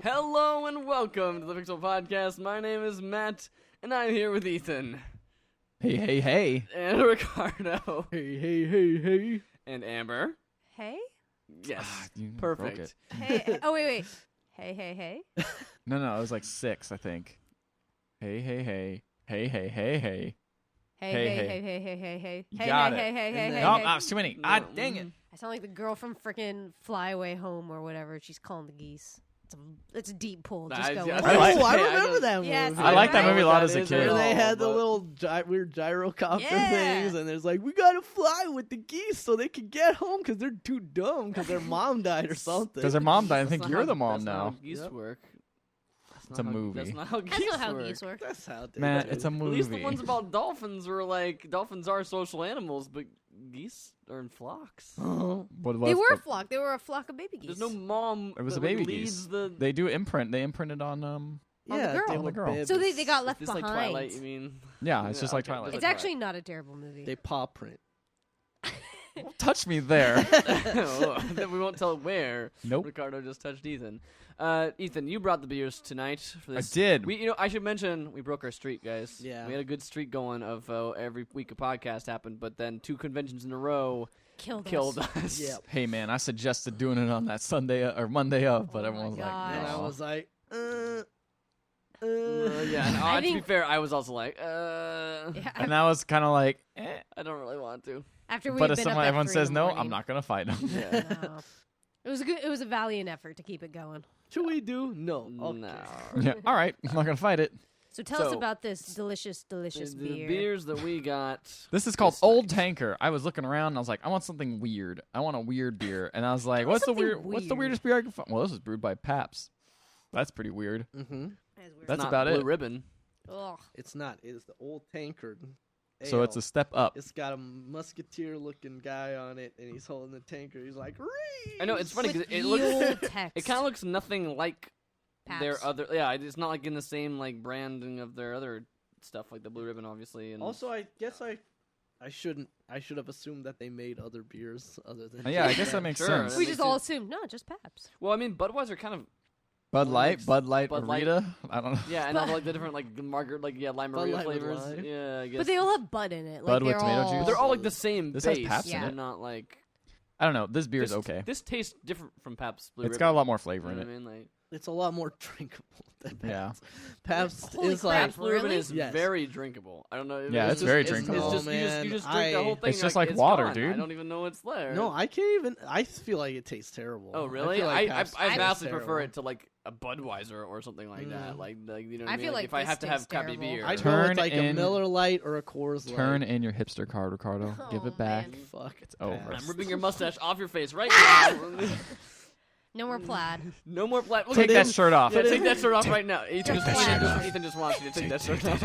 Hello and welcome to the Pixel Podcast. My name is Matt, and I'm here with Ethan. Hey, hey, hey. And Ricardo. Hey, hey, hey, hey. And Amber. Hey? Yes. You Perfect. broke it. Hey. Oh, wait. Hey, hey, hey. No, it was like 6, I think. Hey, hey, hey. Hey, hey, hey, hey. Hey, Hey, hey, hey. hey, hey, hey, hey, hey. You Hey, got hey, it. hey, hey, hey, And hey, then- Oh, hey. that was too many. No. Ah, dang it. I sound like the girl from frickin' Fly Away Home or whatever. She's calling the geese. It's a deep pull. Just I- go yeah, with I it. like- I Hey, I remember don't- that movie. Yes, I like that Right? movie a lot as a That is kid. Where at they all, had the but- little weird gyrocopter Yeah. things, and there's like, we gotta fly with the geese so they can get home because they're too dumb because their mom died or something. Because their mom died. I That's think not you're how- the mom that's not how now. geese Yep. work. It's a movie. That's not how geese That's not how work. geese work. That's how they Man, do. it's a At movie. least the ones about dolphins were like, dolphins are social animals, but geese are in flocks. Oh. What They was were a the- flock. They were a flock of baby geese. There's no mom. It was that, a baby like, geese. leads the. They do imprint. They imprinted on, Yeah, girl. they On the were girl. babies. So they got left It's like behind. Twilight, you mean? yeah, it's Yeah, just like okay, Twilight. It's Like actually not a terrible movie. They paw print. Don't touch me there. Then we won't tell where. Nope. Ricardo just touched Ethan. Ethan, you brought the beers tonight for I this. did. I should mention we broke our streak, guys. Yeah. We had a good streak going of every week a podcast happened, but then 2 conventions in a row Killed us. us. Yep. Hey, man, I suggested doing it on that Sunday or Monday of, but Oh everyone was my like, gosh. And I no. was like, Yeah. And, I to be think- fair, I was also like, Yeah, And I was kind of like, eh. I don't really want to. after we've But if been someone, up at everyone 3 says in the no, morning. I'm not going to fight them. Yeah. No. It was a valiant effort to keep it going. should we do? No. Okay. No. Yeah, all right. I'm not going to fight it. So tell us So, about this delicious The beer. beers that we got. This is called This Old night. Tanker. I was looking around and I was like, I want something weird. I want a weird beer. And I was like, what's the something what's the weird. weirdest beer I can find? Well, this is brewed by Pabst. That's pretty weird. Mm-hmm. That's not about Blue it. Ribbon. Ugh. It's not. It's the Old Tankard. So it's Ale. a step up. It's got a musketeer-looking guy on it, and he's holding the tanker. He's like, Reese! I know it's funny With because it looks. real text. It kind of looks nothing like their Pabst. other. Yeah, it's not like in the same like branding of their other stuff, like the Blue Ribbon, obviously. And Also, I guess I should have assumed that they made other beers other than. Yeah, I guess that makes Sure, sense. that We makes just all it- assumed, no, just Pabst. well, I mean, Budweiser kind of. Bud Light, Bud Bud Light, Bud Light. Rita. I don't know. Yeah, and all like the different like Margaret, like lime Bud Maria Light with flavors. lime. Yeah, I guess. But they all have Bud in it. Like Bud with they're tomato all... juice? They're all like the same This has base. Pabst in They're it. not like. I don't know. This beer is This- okay. This tastes different from Pabst Blue It's Ribbon. got a lot more flavor You in know it. what I mean? Like, It's a lot more drinkable than Yeah. Pabst. Pabst Holy is crap, like Pabst Blue Ribbon really? is Yes. very drinkable. I don't know. Yeah, it's just- very It's drinkable. just, Oh, you man, just drink the whole thing. It's just like it's water, gone. dude. I don't even know what's there. No, I can't even. I feel like it tastes terrible. Oh really? feel like I Pabst I tastes vastly prefer terrible. it to like a Budweiser or something like that. Mm. Like you know what I I mean? feel like if I this have to have tastes crappy terrible. beer. I'd go Turn with like a in- Miller Lite or a Coors Light. Turn in your hipster card, Ricardo. Give Oh, it back. man. Fuck, It's over. Pabst. I'm ripping your mustache off your face right now. No more plaid. No more black. Take that shirt off. Yeah, take that shirt off right now. Ethan just, that shirt off. Ethan just wants you to take that shirt off.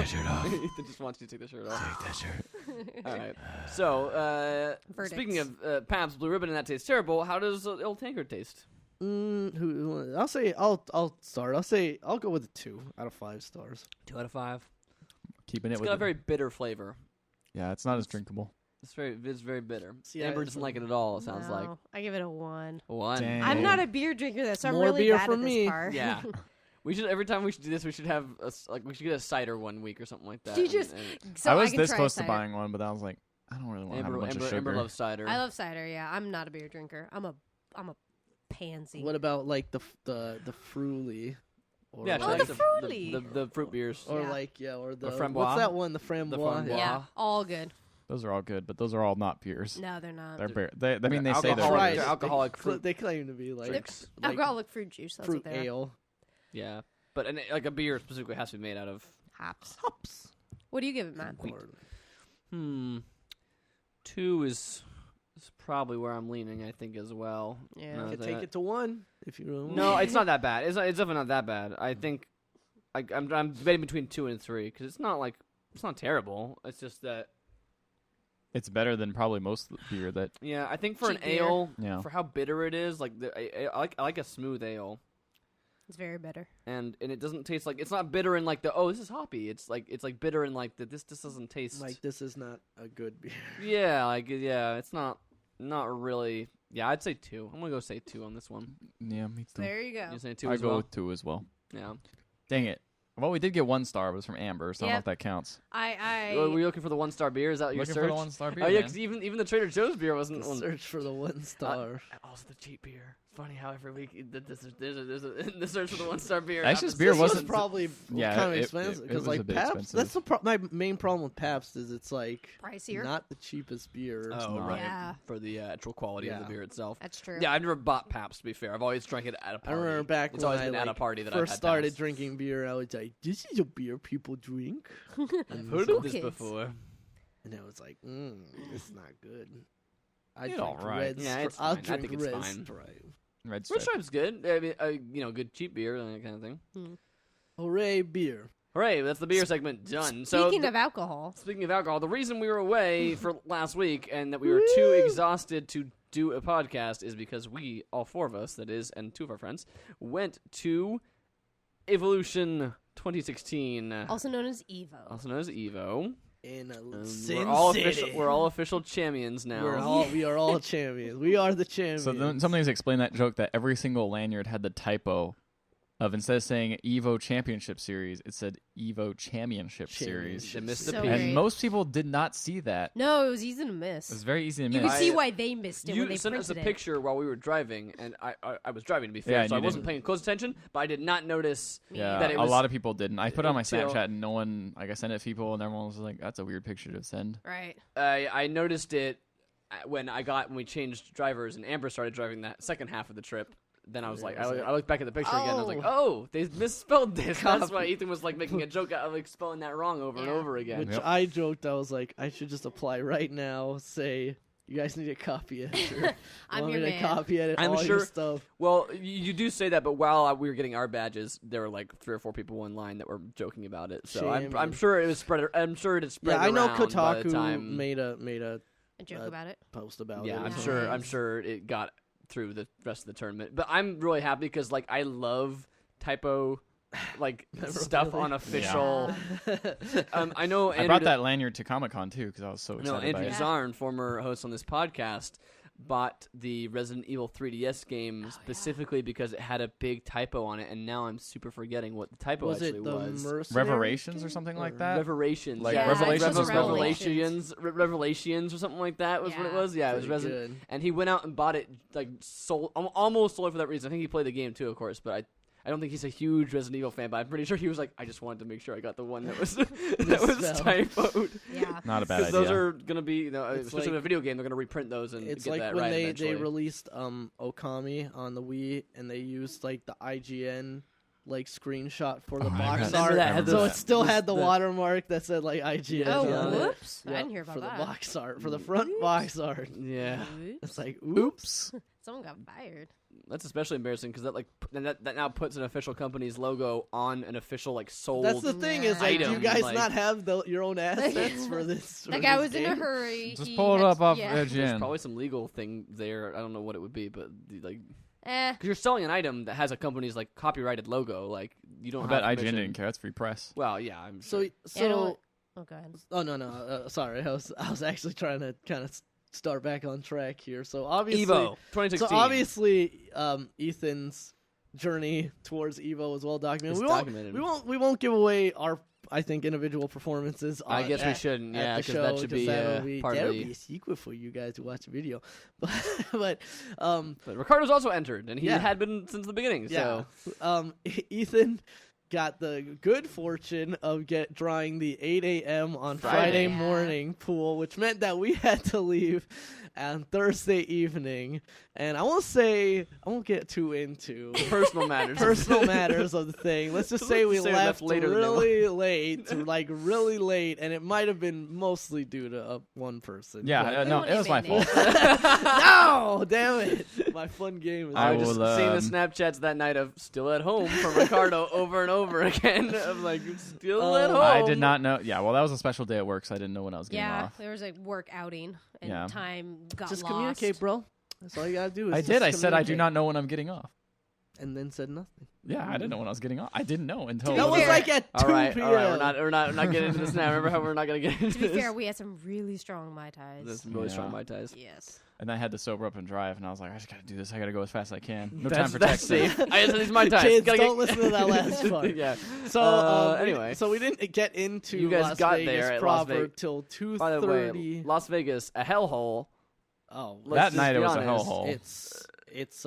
Ethan just wants you to take the shirt off. Take that shirt. All right. So, Verdicts. speaking of Pabst Blue Ribbon and that tastes terrible, how does Old Tankard taste? I'll say I'll start. I'll go with a 2 out of 5 stars. 2 out of 5. Keeping it It's with got a it. very bitter flavor. Yeah, it's not as drinkable. It's very bitter. See, Amber I- doesn't like it at all. It sounds like No, I give it a 1. 1. Dang. I'm not a beer drinker though, so I'm More really beer bad for at this me. part. Yeah. We should every time we should do this. We should have we should get a cider one week or something like that. Do you and- just- and So I was can this try close to cider. buying one, but I was like, I don't really want to have a bunch of sugar. Amber loves cider. I love cider. Yeah, I'm not a beer drinker. I'm a pansy. What about like the Fruity? Or yeah, Oh, like the Fruity. the fruit beers. Or Yeah. like or the framboise? what's that one? The framboise. framboise. Yeah, all good. Those are all good, but those are all not beers. No, they're not. They're beer. I mean, they say they're alcoholic- Right. beers. they're alcoholic They, fruit they claim to be like drinks. like Alcoholic fruit juice. That's fruit what they're. ale. Yeah, but like a beer specifically has to be made out of. Hops. Hops. What do you give it, Matt? Or- 2 is probably where I'm leaning. I think as well. Yeah. No, You could that- take it to 1 if you really No, want. it's not that bad. It's definitely not that bad. I think I'm debating between 2 and 3 because it's not terrible. It's just that It's better than probably most beer that. yeah. I think for Cheap an beer. ale, Yeah. for how bitter it is, like I like a smooth ale. It's very bitter. And it doesn't taste like it's not bitter in like this is hoppy. It's like bitter in like this doesn't taste Like this is not a good beer. yeah, it's not really Yeah, I'd say 2. I'm gonna go say 2 on this one. Yeah, me too. There you go. You say 2 I as go well? with 2 as well. Yeah. Dang it. Well, we did get 1 star, but it was from Amber, so I don't know Yep. if that counts. Were you looking for the 1-star beer? Is that your Looking search? for the 1-star beer, Oh yeah, man. because even the Trader Joe's beer wasn't one. Search for the 1 star. Also the cheap beer. Funny how every week there's the search for the 1-star beer. Actually, happens. this beer This was wasn't probably Yeah, kind of it expensive was because a like bit Pabst. expensive. That's my main problem with Pabst is it's like Pricier. not the cheapest beer. Oh not. right. Yeah. For the actual quality of the Yeah. beer itself. That's true. Yeah, I've never bought Pabst. To be fair, I've always drank it at a I party. remember back It's when always I been at a like, party that I've first had started Pabst. drinking beer. I was like, "This is a beer people drink." I've heard Cool of this kids. before. And I was like, "It's not good." I It's drink alright. Red Yeah, it's I'll fine. I drink think it's Red fine. Stripe. Red Red Stripe. Stripe's good. I mean, good cheap beer and that kind of thing. Hooray, beer! Hooray! That's the beer segment done. So Speaking of alcohol, speaking of alcohol, the reason we were away for last week and that we were too exhausted to do a podcast is because we, all 4 of us, that is, and 2 of our friends, went to Evolution 2016, also known as Evo. also known as Evo. In We're all official. We're all official champions now. We are all champions. We are the champions. So then somebody's explained that joke that every single lanyard had the typo of instead of saying Evo Championship Series, it said Evo Championship Series. They missed the So P. great. And most people did not see that. No, it was easy to miss. It was very easy to You miss. could see why they missed it when You they sent us a printed it. picture while we were driving, and I was driving to be fair, Yeah, and so I you wasn't didn't. paying close attention. But I did not notice. Yeah, that it a was- lot of people didn't. I put it on my until- Snapchat, and no one, like, I sent it to people, and everyone was like, "That's a weird picture to send." Right. I noticed it when we changed drivers, and Amber started driving that second half of the trip. Then I was like, I looked back at the picture again. And I was like, oh, they misspelled this. That's why Ethan was like making a joke out of like spelling that wrong over and Yeah. over again. Which Yep. I joked, I was like, I should just apply right now. Say, you guys need a copy editor. I'm Want your me to man. copy edit I'm all sure- your stuff. Well, you do say that, but while we were getting our badges, there were like 3 or 4 people in line that were joking about it. So I'm Shame. sure it was spread. I'm sure it is spread. Yeah, I know around by the Kotaku time. made a A joke about it. post about Yeah, it. I'm Nice. sure. I'm sure it got through the rest of the tournament. But I'm really happy because like I love typo like stuff on official. I know. I brought that lanyard to Comic Con too because I was so No, excited by Andrew it. Zarn, former host on this podcast, bought the Resident Evil 3DS game specifically because it had a big typo on it, and now I'm super forgetting what the typo Was actually it the was. Mercenary Revelations or game? something like Or- that. Revelations, Like yeah, Revelations is Revelations or something like that was what it Yeah. was. Yeah, it was Pretty Resident. good. And he went out and bought it like almost solely for that reason. I think he played the game too, of course, but I don't think he's a huge Resident Evil fan. But I'm pretty sure he was like, I just wanted to make sure I got the one that was that was Misspelled. typoed. Yeah. Not a bad Because idea. those are gonna be, It's especially in a like- video game, they're gonna reprint those and It's get like that when right they eventually. released Okami on the Wii and they used like the IGN like screenshot for the Oh, I box remember art. that. Had So the- it still the- had the the- watermark that said like IGN. Yeah, Oh, on it. whoops. I Yep, didn't hear about for that. the box art, for the front box art. Yeah, Oops. It's like, oops. Someone got fired. that's especially embarrassing because that like that now puts an official company's logo on an official like sold. That's the thing is like, do you item, guys like- not have your own assets for this? That for guy this was in a game? hurry. Just He pull it had- up off yeah. There's IGN. probably some legal thing there. I don't know what it would be, but like Eh. because you're selling an item that has a company's like copyrighted logo, like you don't. I bet have IGN permission. didn't care. That's free press. Well, yeah, I'm So sure. so. Yeah, I don't- Oh, go ahead. Oh no. Sorry, I was actually trying to kind of start back on track here. So obviously, Evo 2016. So obviously, Ethan's journey towards Evo is well documented. It's documented. We won't give away our, I think, individual performances. I guess we shouldn't, at yeah, the because show, that should be that'll part of that'll the. be a secret for you guys to watch the video. But But Ricardo's also entered, and he Yeah. had been since the beginning. yeah, So Ethan got the good fortune of drawing the 8 a.m. on Friday Yeah. morning pool, which meant that we had to leave on Thursday evening. And I won't get too into personal matters. personal matters of the thing. Let's just say we Say we left left later than really late, like really late, and it might have been mostly due to one person. Yeah, But- no, won't it was my even fault. no, damn it! My fun game is. I I will, just seen the um, Snapchats that night of still at home from Ricardo over and over again. Of like still at home. I did not know. Yeah, well, that was a special day at work, so I didn't know when I was getting Yeah, off. there was a work outing, and Yeah. time got just lost. communicate, bro. That's all you gotta do. Is I just did. I said I do communicate. not know when I'm getting off. and then said nothing. Yeah, I didn't know when I was getting on. I didn't know until That was fair. like at 2 All right, p.m. all right. We're not getting into this now. Remember how we're not gonna get into To be this? fair, we had some really strong Mai Tais. There's some really strong Yeah. Mai Tais. Yes. And I had to sober up and drive, and I was like, I just gotta do this. I gotta go as fast as I can. No That's- time for that's texting. safe. I just Mai Tais. Kids, Gotta don't listen to that last part. yeah. So Anyway. so we didn't get into You guys Las got Vegas there at Las proper Vegas. till By the way, 2:30. Las Vegas, a hellhole. Oh, Let's That just night be it was a honest. hellhole. it's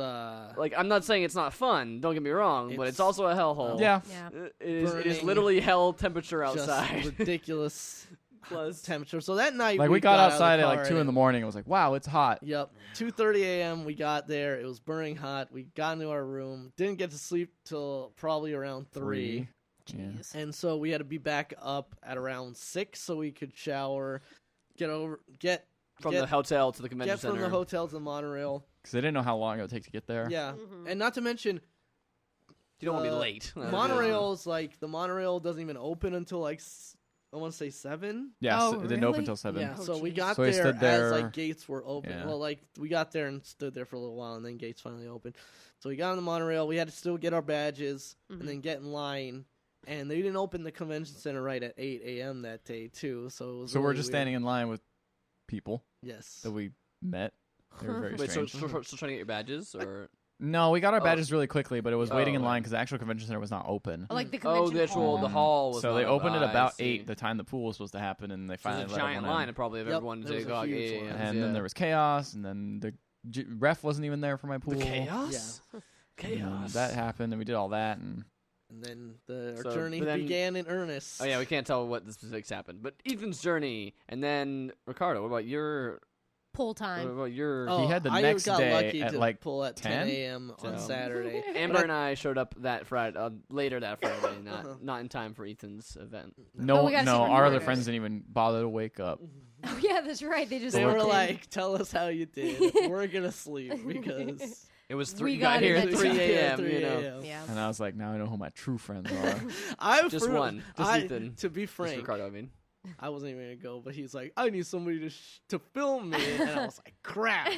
Like, I'm not saying it's not fun. Don't get me wrong, but it's It's- also a hellhole. Yeah. Yeah. It is Burning. literally hell temperature just outside. ridiculous Plus, temperature. So that night Like we got out of outside the at car like 2 and in the morning. It was like, wow, it's hot. Yep, 2:30 a.m. We got there. It was burning hot. We got into our room. Didn't get to sleep till probably around 3. Yeah. Jeez. And so we had to be back up at around 6 so we could shower, get from get- the hotel to the convention from center. the hotel to the monorail. Because they didn't know how long it would take to get there. Yeah, Mhm. and not to mention You don't want to be uh, late. monorails. Like the monorail doesn't even open until like I want to say 7. Yeah, Oh, so it didn't open really? until 7. Yeah, Oh, so we jeez. got So we there stood as there- like gates were open. Yeah. Well, like we got there and stood there for a little while, and then gates finally opened. So we got on the monorail. We had to still get our badges Mhm. and then get in line. And they didn't open the convention center right at 8 a.m. that day too. So it was So we're really just weird. standing in line with people Yes. that we met. They were very Wait, so strange. still trying to get your badges, or No, we got our Oh. badges really quickly, but it was waiting in Oh, line right. because the actual convention center was not open. Like the convention the actual hall. the hall was. So not they open. opened it I about see. 8, the time the pool was supposed to happen, and they So finally there's a let giant everyone line, in. probably of Yep, everyone there was to a go. huge Yeah, line. And then there was chaos, and then the ref wasn't even there for my pool. the chaos. And Chaos. that happened, and we did all that, and And then the So, journey but then- began in earnest. Oh yeah, we can't tell what the specifics happened, but Ethan's journey, and then Ricardo. What about your? Pull What time. about your? Oh, He had the I next got day lucky at to like pull at 10 10? a.m. on So- Saturday. Amber But and I showed up that Friday, later that Friday, Uh-huh. not in time for Ethan's event. no, we gotta see no, when our we other were. friends didn't even bother to wake up. Oh yeah, that's right. They just They Or- were walked in. like, "Tell us how you did. We're gonna sleep because It was We 3. You got got it here at at 3 Yeah, a.m. 3 You know, a.m. Yeah. And I was like, now I know who my true friends are. I Just for- one, just I- Ethan. To be Just frank, Ricardo. I mean, I wasn't even gonna go, but he's like, "I need somebody to film me," and I was like, "Crap,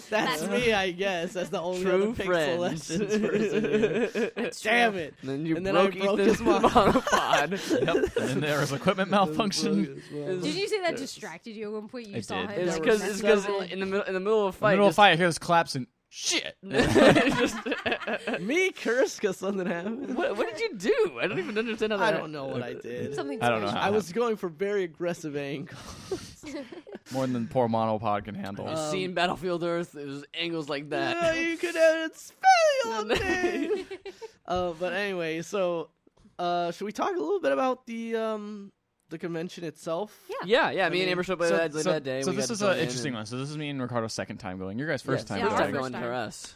that's me, I guess." That's the only true other friends. Pixel person here. That's Damn true. it! And then you And then I broke broke Ethan's his monopod. monopod. Yep. And then there was equipment malfunction. Did you say that distracted you at one point? You It saw did. him. It's There because were it's because several- in the middle of a In fight. the middle of just- fight, I hear this collapse and shit. just- Me curse because something happened. what did you do? I don't even understand how I that. don't know what I did. Something I don't know special. how. I was going for very aggressive angles. More than poor monopod can handle. You've seen Battlefield Earth. It was angles like that. Yeah, you could have it spelling all day. But anyway, so should we talk a little bit about the convention itself? Yeah, me and mean, Amber showed up that day. so We this got is to an go in interesting and- one. So this is me and Ricardo's second time going. Your guys' first time Yeah, First our time going. first going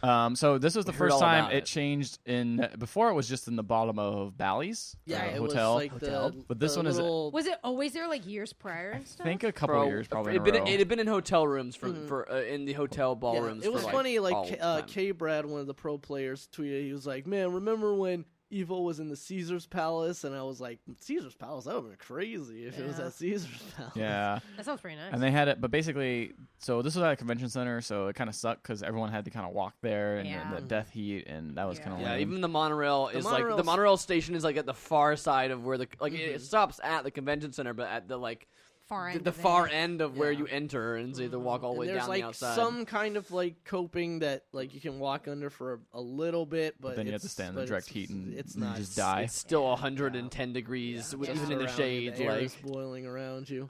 time. for us. So this was the We heard first all time about it it. changed in. Before it was just in the bottom of Bally's Yeah, it hotel. was like Hotel. But this the one is- little, Was it always there like years prior and I stuff? think a couple For- years probably It in a row. had been in hotel rooms Mhm. for in the hotel ballrooms. It was for, funny. all Like the time. K. Brad, one of the pro players, tweeted. He was like, "Man, remember when Evo was in the Caesar's Palace?" And I was like, "Caesar's Palace? That would have been crazy if it was Yeah. at Caesar's Palace." Yeah, That sounds pretty nice. and they had it, but basically, so this was at a convention center, so it kind of sucked because everyone had to kind of walk there and Yeah. the death heat, and that was Yeah. kind of Yeah, lame. even the monorail is like the monorail's- monorail station is like at the far side of where the like Mhm. it stops at the convention center, but at the like far end. the of it. far end of where Yeah. you enter, and so you have to walk all the And way there's down like the outside. some kind of like coping that like you can walk under for a little bit, but then you have to it's- stand in the but direct it's- heat and it's you not just die. It's still 110 degrees, Yeah, even in the just shade. around you, the air Like is boiling around you.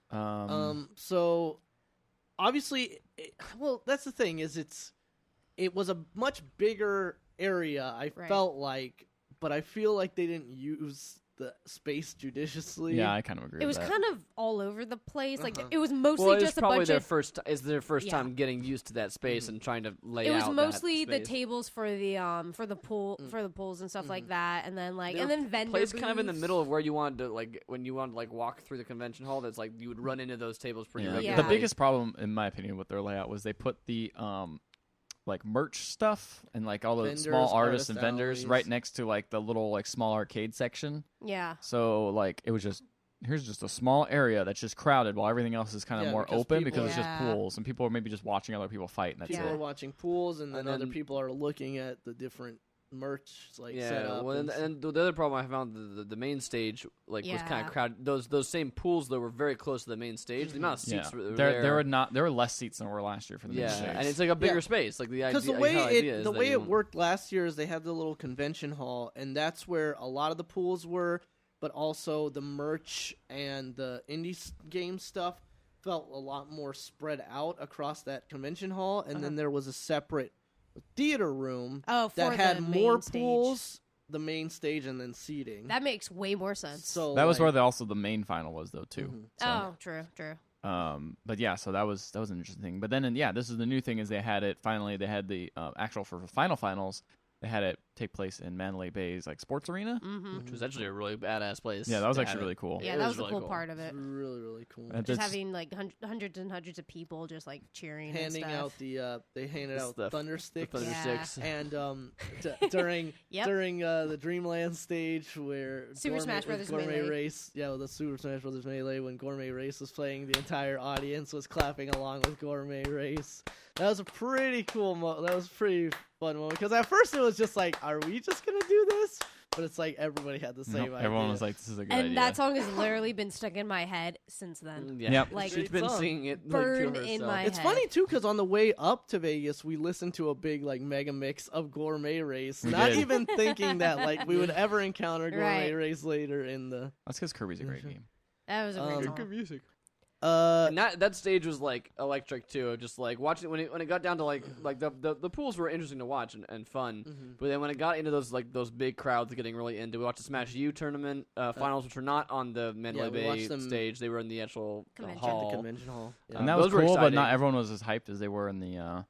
Um, So obviously, well, that's the thing is it was a much bigger area. I Right. felt like, but I feel like they didn't use the space judiciously. yeah, I kind of agree. It was with that. kind of all over the place. Like Uh-huh. it was mostly well, it's just a probably bunch their of. first. Is their first Yeah. time getting used to that space and trying to lay It was out mostly that the space. tables for the pool for the pools and stuff like that, and then like They and were then vendor Placed kind of in the booths. middle of where you wanted to like when you wanted to like walk through the convention hall. That's like you would run into those tables pretty Yeah. regularly. The biggest problem, in my opinion, with their layout was they put the like merch stuff and like all the Vendors, small artists artist and vendors alleys. right next to like the little like small arcade section. Yeah, So like it was just here's just a small area that's just crowded while everything else is kind of Yeah, more because open people because it's are- just Yeah. pools and people are maybe just watching other people fight and that's People Yeah. are watching pools, and then And other then- people are looking at the different merch set Yeah, up. well, and the other problem I found the main stage was kind of crowded. Those same pools though were very close to the main stage. The amount of seats were there were less seats than there were last year for the main stage. and it's like a bigger space. Like the idea, because the way it worked last year is they had the little convention hall, and that's where a lot of the pools were, but also the merch and the indie game stuff felt a lot more spread out across that convention hall, and then there was a separate theater room that had more pools, the main stage, and then seating. That makes way more sense. So that was where also the main final was though too. Mm-hmm. True. But yeah, so that was an interesting thing. But then this is the new thing is they had the actual for finals. They had it take place in Mandalay Bay's sports arena, which was actually a really badass place. Yeah, that was actually really cool. Yeah, that was the cool part of it. Really, really cool. Just having hundreds and hundreds of people just cheering, handing and stuff. out they handed out thunder sticks, and during the Dreamland stage where Super Smash Brothers Gourmet Race, the Super Smash Brothers Melee, when Gourmet Race was playing, the entire audience was clapping along with Gourmet Race. That was a pretty cool that was pretty fun moment, because at first it was just are we just gonna do this? But it's everybody had the same idea. Everyone was this is a good idea. And that song has literally been stuck in my head since then. Yeah. She's been singing it burned in my head. It's funny too, because on the way up to Vegas, we listened to a big mega mix of Gourmet Race, not even thinking that we would ever encounter Gourmet Race later in the. That's because Kirby's a great game. That was a great song. Good music. And that stage was electric too. Just watching when it got down to the pools were interesting to watch and fun. But then when it got into those big crowds getting really into, we watched the Smash U tournament finals, which were not on the Mandalay Bay stage. They were in the actual hall. The convention hall. Yeah. And that was cool, but not everyone was as hyped as they were in the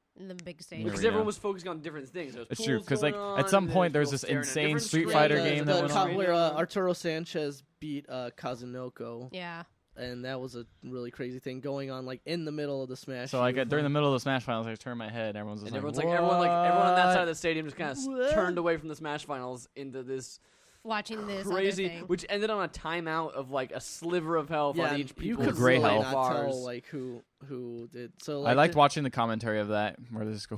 big stage. Because everyone was focusing on different things. It's true, because at some point there's this insane Street Fighter game that went on. Where Arturo Sanchez beat Kazunoko. Yeah. And that was a really crazy thing going on, in the middle of the Smash. So, during the middle of the Smash Finals, I turned my head. Everyone's just everyone on that side of the stadium just kind of turned away from the Smash Finals into this watching this crazy, other thing. which ended on a timeout of a sliver of health on each people. You could gray really health. not tell who did. So I liked watching the commentary of that, where they just go,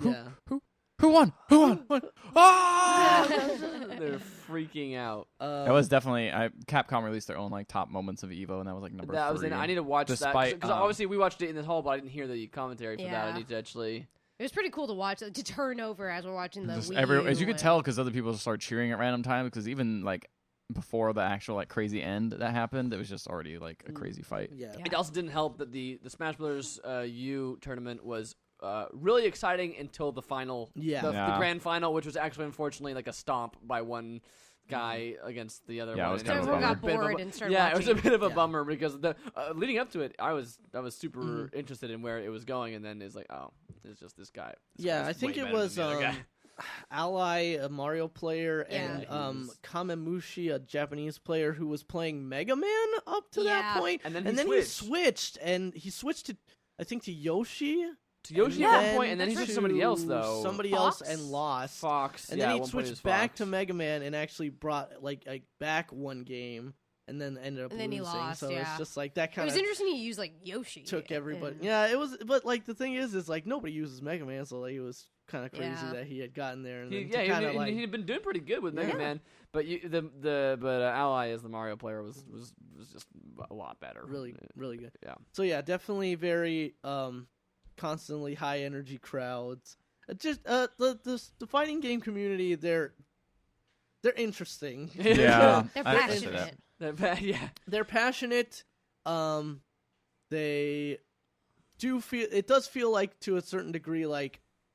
Who won? Who won? Ah! They're freaking out. That was definitely Capcom released their own top moments of Evo, and that was number 3. I need to watch that because obviously we watched it in the hall, but I didn't hear the commentary for that. I need to actually. It was pretty cool to watch, to turn over as we're watching the Wii U as you could tell, because other people just started cheering at random times, because even before the actual crazy end that happened, it was just already a crazy fight. Yeah. It also didn't help that the Smash Brothers U tournament was really exciting until the final, the grand final, which was actually unfortunately a stomp by one guy against the other one. It was kind of everyone got bored and started watching. It was a bit of a bummer because the leading up to it, I was super interested in where it was going, and then it's it's just this guy. I think it was Ally, a Mario player, and Kamemushi, a Japanese player who was playing Mega Man up to that point, and then he switched to I think to Yoshi. To Yoshi at one point, and then he switched to somebody else, though. Somebody Fox? else and lost. Fox. And then he switched back to Mega Man and actually brought back one game and then ended up losing. And then he lost, so it's just that kind of... It was interesting he used Yoshi. Took everybody... Yeah, it was... But the thing is nobody uses Mega Man, so it was kind of crazy that he had gotten there. And he had been doing pretty good with Mega Man, but Ally as the Mario player was just a lot better. Really, really good. Yeah. So definitely very... constantly high energy crowds. Just the fighting game community, they're interesting. Yeah, they're passionate. They're passionate. They do feel. It does feel to a certain degree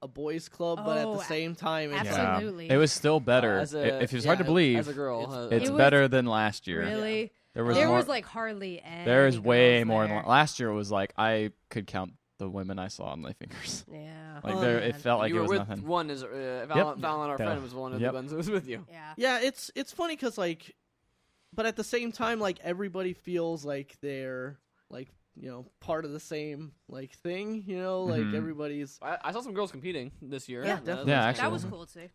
a boys' club, but at the same time, absolutely, it was still better. If it's hard to believe, as a girl, it's better than last year. Really, there was hardly any. There is way more there. than last year. Was I could count the women I saw on my fingers. Yeah. It felt like you it was were with nothing. one is Valen, our friend, was one of the ones that was with you. Yeah. Yeah, it's funny because but at the same time, everybody feels they're part of the same thing. Everybody's. I saw some girls competing this year. Yeah, definitely. Actually, that was cool too.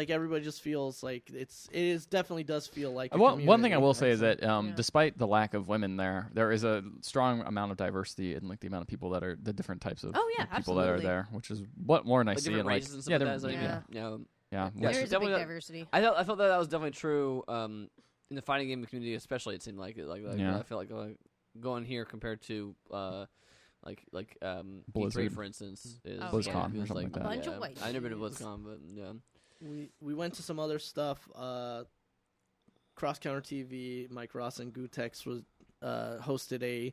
Everybody just feels definitely does feel like a one thing I will say is that despite the lack of women there is a strong amount of diversity in the amount of people that are the different types of people that are there, which is what more than I see in races and stuff Yeah, Yeah, There is a big definitely- diversity. I thought that was definitely true. In the fighting game community, especially, it seemed like it. Yeah. I feel like going here compared to E3, Blizzard. for instance, is Oh, BlizzCon yeah. or feels something like that. A bunch of yeah. white I've never been to dudes. BlizzCon, but yeah. We went to some other stuff. Cross Counter TV, Mike Ross and Gutex was hosted a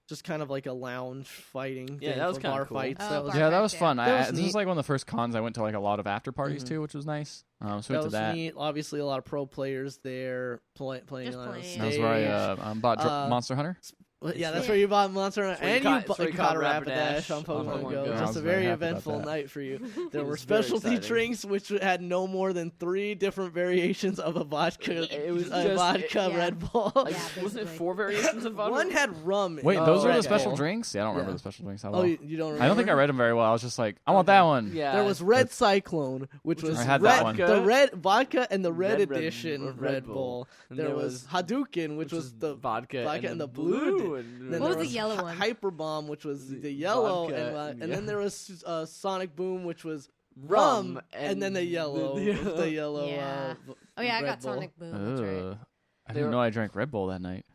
just kind of like a lounge fighting Yeah, thing that was for kinda bar cool. fights. Oh, that was bar Yeah, that fights, was yeah. fun. That was This neat. was like one of the first cons I went to, like a lot of after parties Mhm. too, which was nice. So we that went to was that. neat. Obviously, a lot of pro players there playing Just on playing. stage. That was where I bought Monster Hunter. Well, yeah, that's Yeah. where you bought Monster Hunter, That's where you and caught- you caught a Rapidash on on Pokemon Pokemon Go. Go. I Just was a very very happy about eventful that. night for you. There It were was very specialty exciting. drinks which had no more than 3 different variations of a vodka. It was a just- vodka yeah. Red Bull. Like, Yeah, wasn't it basically. 4 variations of vodka? One had rum. in Wait, it. those were Red the special Bull. drinks? Yeah, I don't remember Yeah. the special drinks. At Oh, all. you don't remember? I don't think I read them very well. I was just like, I want that one. Yeah, There was Red Cyclone, which was I had red, that one. the red vodka and the red Red edition of Red Red Bull. Bull. And There was Hadouken, which was the vodka and the blue. and Then What there was the yellow one? Hyper Bomb, which was the yellow, Vodka, and then there was Sonic Boom, which was rum, rum, and then the yellow, the yellow. Yeah. v- Oh yeah, I Red got Bull. Sonic Boom. That's right. I They didn't were- know I drank Red Bull that night.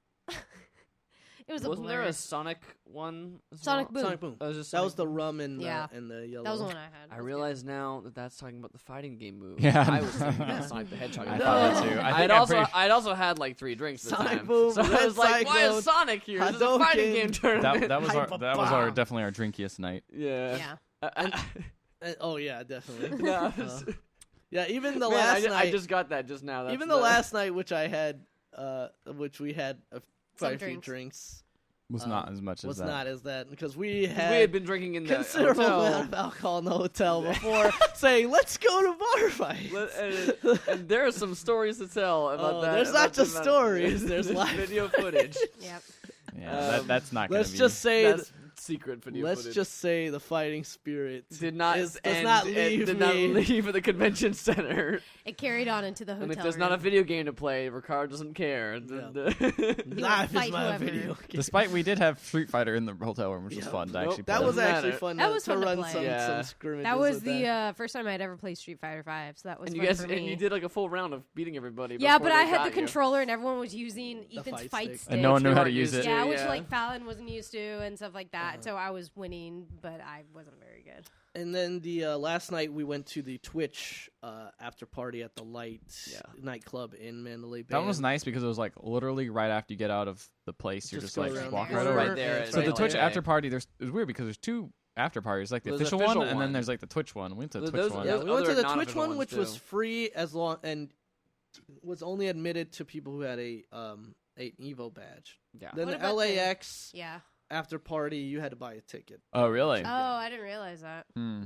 It was a Wasn't there blur. a Sonic one? as Sonic well? Boom. Sonic Boom. Oh, was it That was Sonic the Boom? rum and Yeah. the yellow. That was the one I had. I That was realize now that that's talking about the fighting game move. Yeah. I was thinking about Sonic the Hedgehog. I thought that too. I think I'd also had like 3 drinks at the Sonic time. Boom, so I Red was like, why Cyclone, is Sonic here? This is a fighting Hadouken. game tournament. that was our Hyper Bomb. definitely our drinkiest night. yeah. Yeah. Oh yeah, definitely. No, Yeah, even the man, last I night. just got that just now. That's Even the last night, which I had, which we had quite a few drinks. drinks, Was not as much as was that. not as that because we we had had been drinking in the considerable hotel. amount of alcohol in the hotel before saying, "Let's go to bar fight." And there are some stories to tell about Oh, that. there's about not just the- stories, there's live video footage. Yep. Yeah, that's not gonna Let's be. just say, That's secret video let's footage. just say the fighting spirit did not does end- not it leave did me. not leave at the convention center. It carried on into the hotel. And if there's room. not a video game to play, Ricardo doesn't care. Life is fight my whoever. video game. Despite we did have Street Fighter in the hotel room, which was Yeah. fun to Nope, actually That play. was Doesn't actually matter. fun. That was fun to run play. some Yeah. scrimmages. That was with the that. first time I'd ever played Street Fighter 5, so that was And you fun guys for and me. you did like a full round of beating everybody. Yeah, before but they I had got the you. controller and everyone was using The Ethan's fight fight stick. stick. And no one They knew how weren't to use used it. Yeah, to, which yeah. like Fallon wasn't used to and stuff like that. Uh-huh. So I was winning, but I wasn't very good. And then the last night we went to the Twitch after party at the Light nightclub in Mandalay Bay. That one was nice because it was like literally right after you get out of the place, you're Just just go like around walk the right corner over. Right there. and So try the to Twitch like- after party, it was weird because there's 2 after parties, like the There's an official official one, and then one. there's like the Twitch one. We went to the Those- Twitch one. Yeah, those we went to other the Twitch non-official one, ones, which was too. free as long and was only admitted to people who had a an Evo badge. Yeah. Then What the about the- LAX Yeah. after party, you had to buy a ticket. Oh, really? Oh, I didn't realize that. Hmm.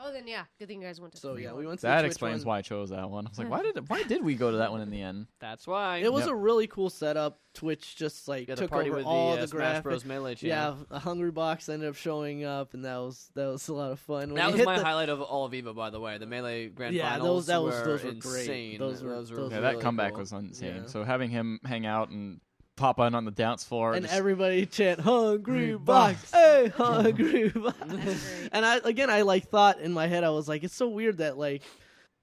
Oh, then yeah, good thing you guys went to. So the yeah, free we one. went to That the Twitch explains one. why I chose that one. I was like, why did we go to that one in the end? That's why. It was Yep. a really cool setup. Twitch just like You got the took party over with all the the Smash graphics. Bros. Melee channel. Yeah, a Hungry Box ended up showing up, and that was a lot of fun. When That you was hit my the- highlight of all of Evo, by the way. The Melee Grand Yeah, Finals those were were great. insane. Those were Yeah, really that comeback cool. was insane. Yeah. So having him hang out and pop on the dance floor, and just- everybody chant "Hungry Box. Box, hey, Hungry Box." That's great. And I like thought in my head, I was like, it's so weird that like,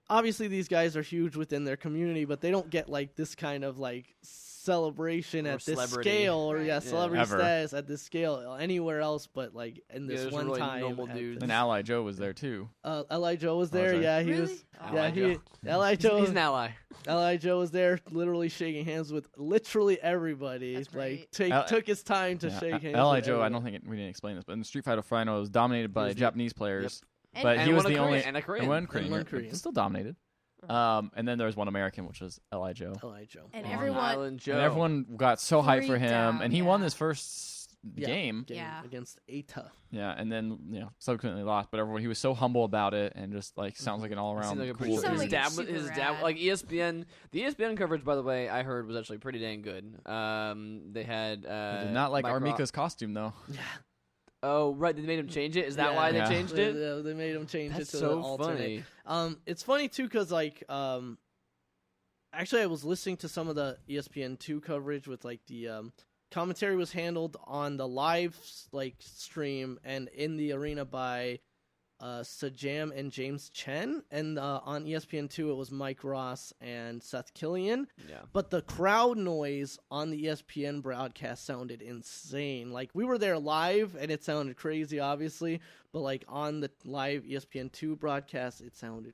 obviously these guys are huge within their community, but they don't get like this kind of like celebration Or at this celebrity. scale, or Right. yeah, celebrity Ever. status at this scale anywhere else, but like in this there's one really time. normal at dudes. and Ally Joe was there too. Li Joe was Oh, there. sorry. Yeah, he Really? was. Oh. Yeah, Ally Joe. Li Joe. He's an ally. Li Joe was there, literally shaking hands with literally everybody. That's Like great. took his time to Yeah, shake hands. Ally with Joe, I everybody. don't think we didn't explain this, but in the Street Fighter final, it was dominated by was the- Japanese players. And- But And he was one the Korean- only and a Korean. and one And Korean. one but Korean. still dominated. And then there was one American, which was Li Joe. Li Joe. and Long everyone, Island Joe. And everyone got so hyped for Freaked him, out, and he won yeah. his first game. Yeah. against Ata. Yeah, and then subsequently lost. But everyone, he was so humble about it, and just like sounds like an all Seemed around like a cool. pretty He sounds his dude. like dad, super his dad, rad. like ESPN. The ESPN coverage, by the way, I heard was actually pretty dang good. They had. I did not like Armika's costume though. Yeah. Oh, right. They made him change it. Is that why they Yeah. changed it? They made him change That's it to so the alternate. funny. It's funny too because like actually I was listening to some of the ESPN2 coverage with like the commentary was handled on the live like stream and in the arena by Sajam and James Chen, and on ESPN2 it was Mike Ross and Seth Killian. Yeah. But the crowd noise on the ESPN broadcast sounded insane. Like, we were there live, and it sounded crazy, obviously. But, like, on the live ESPN2 broadcast, it sounded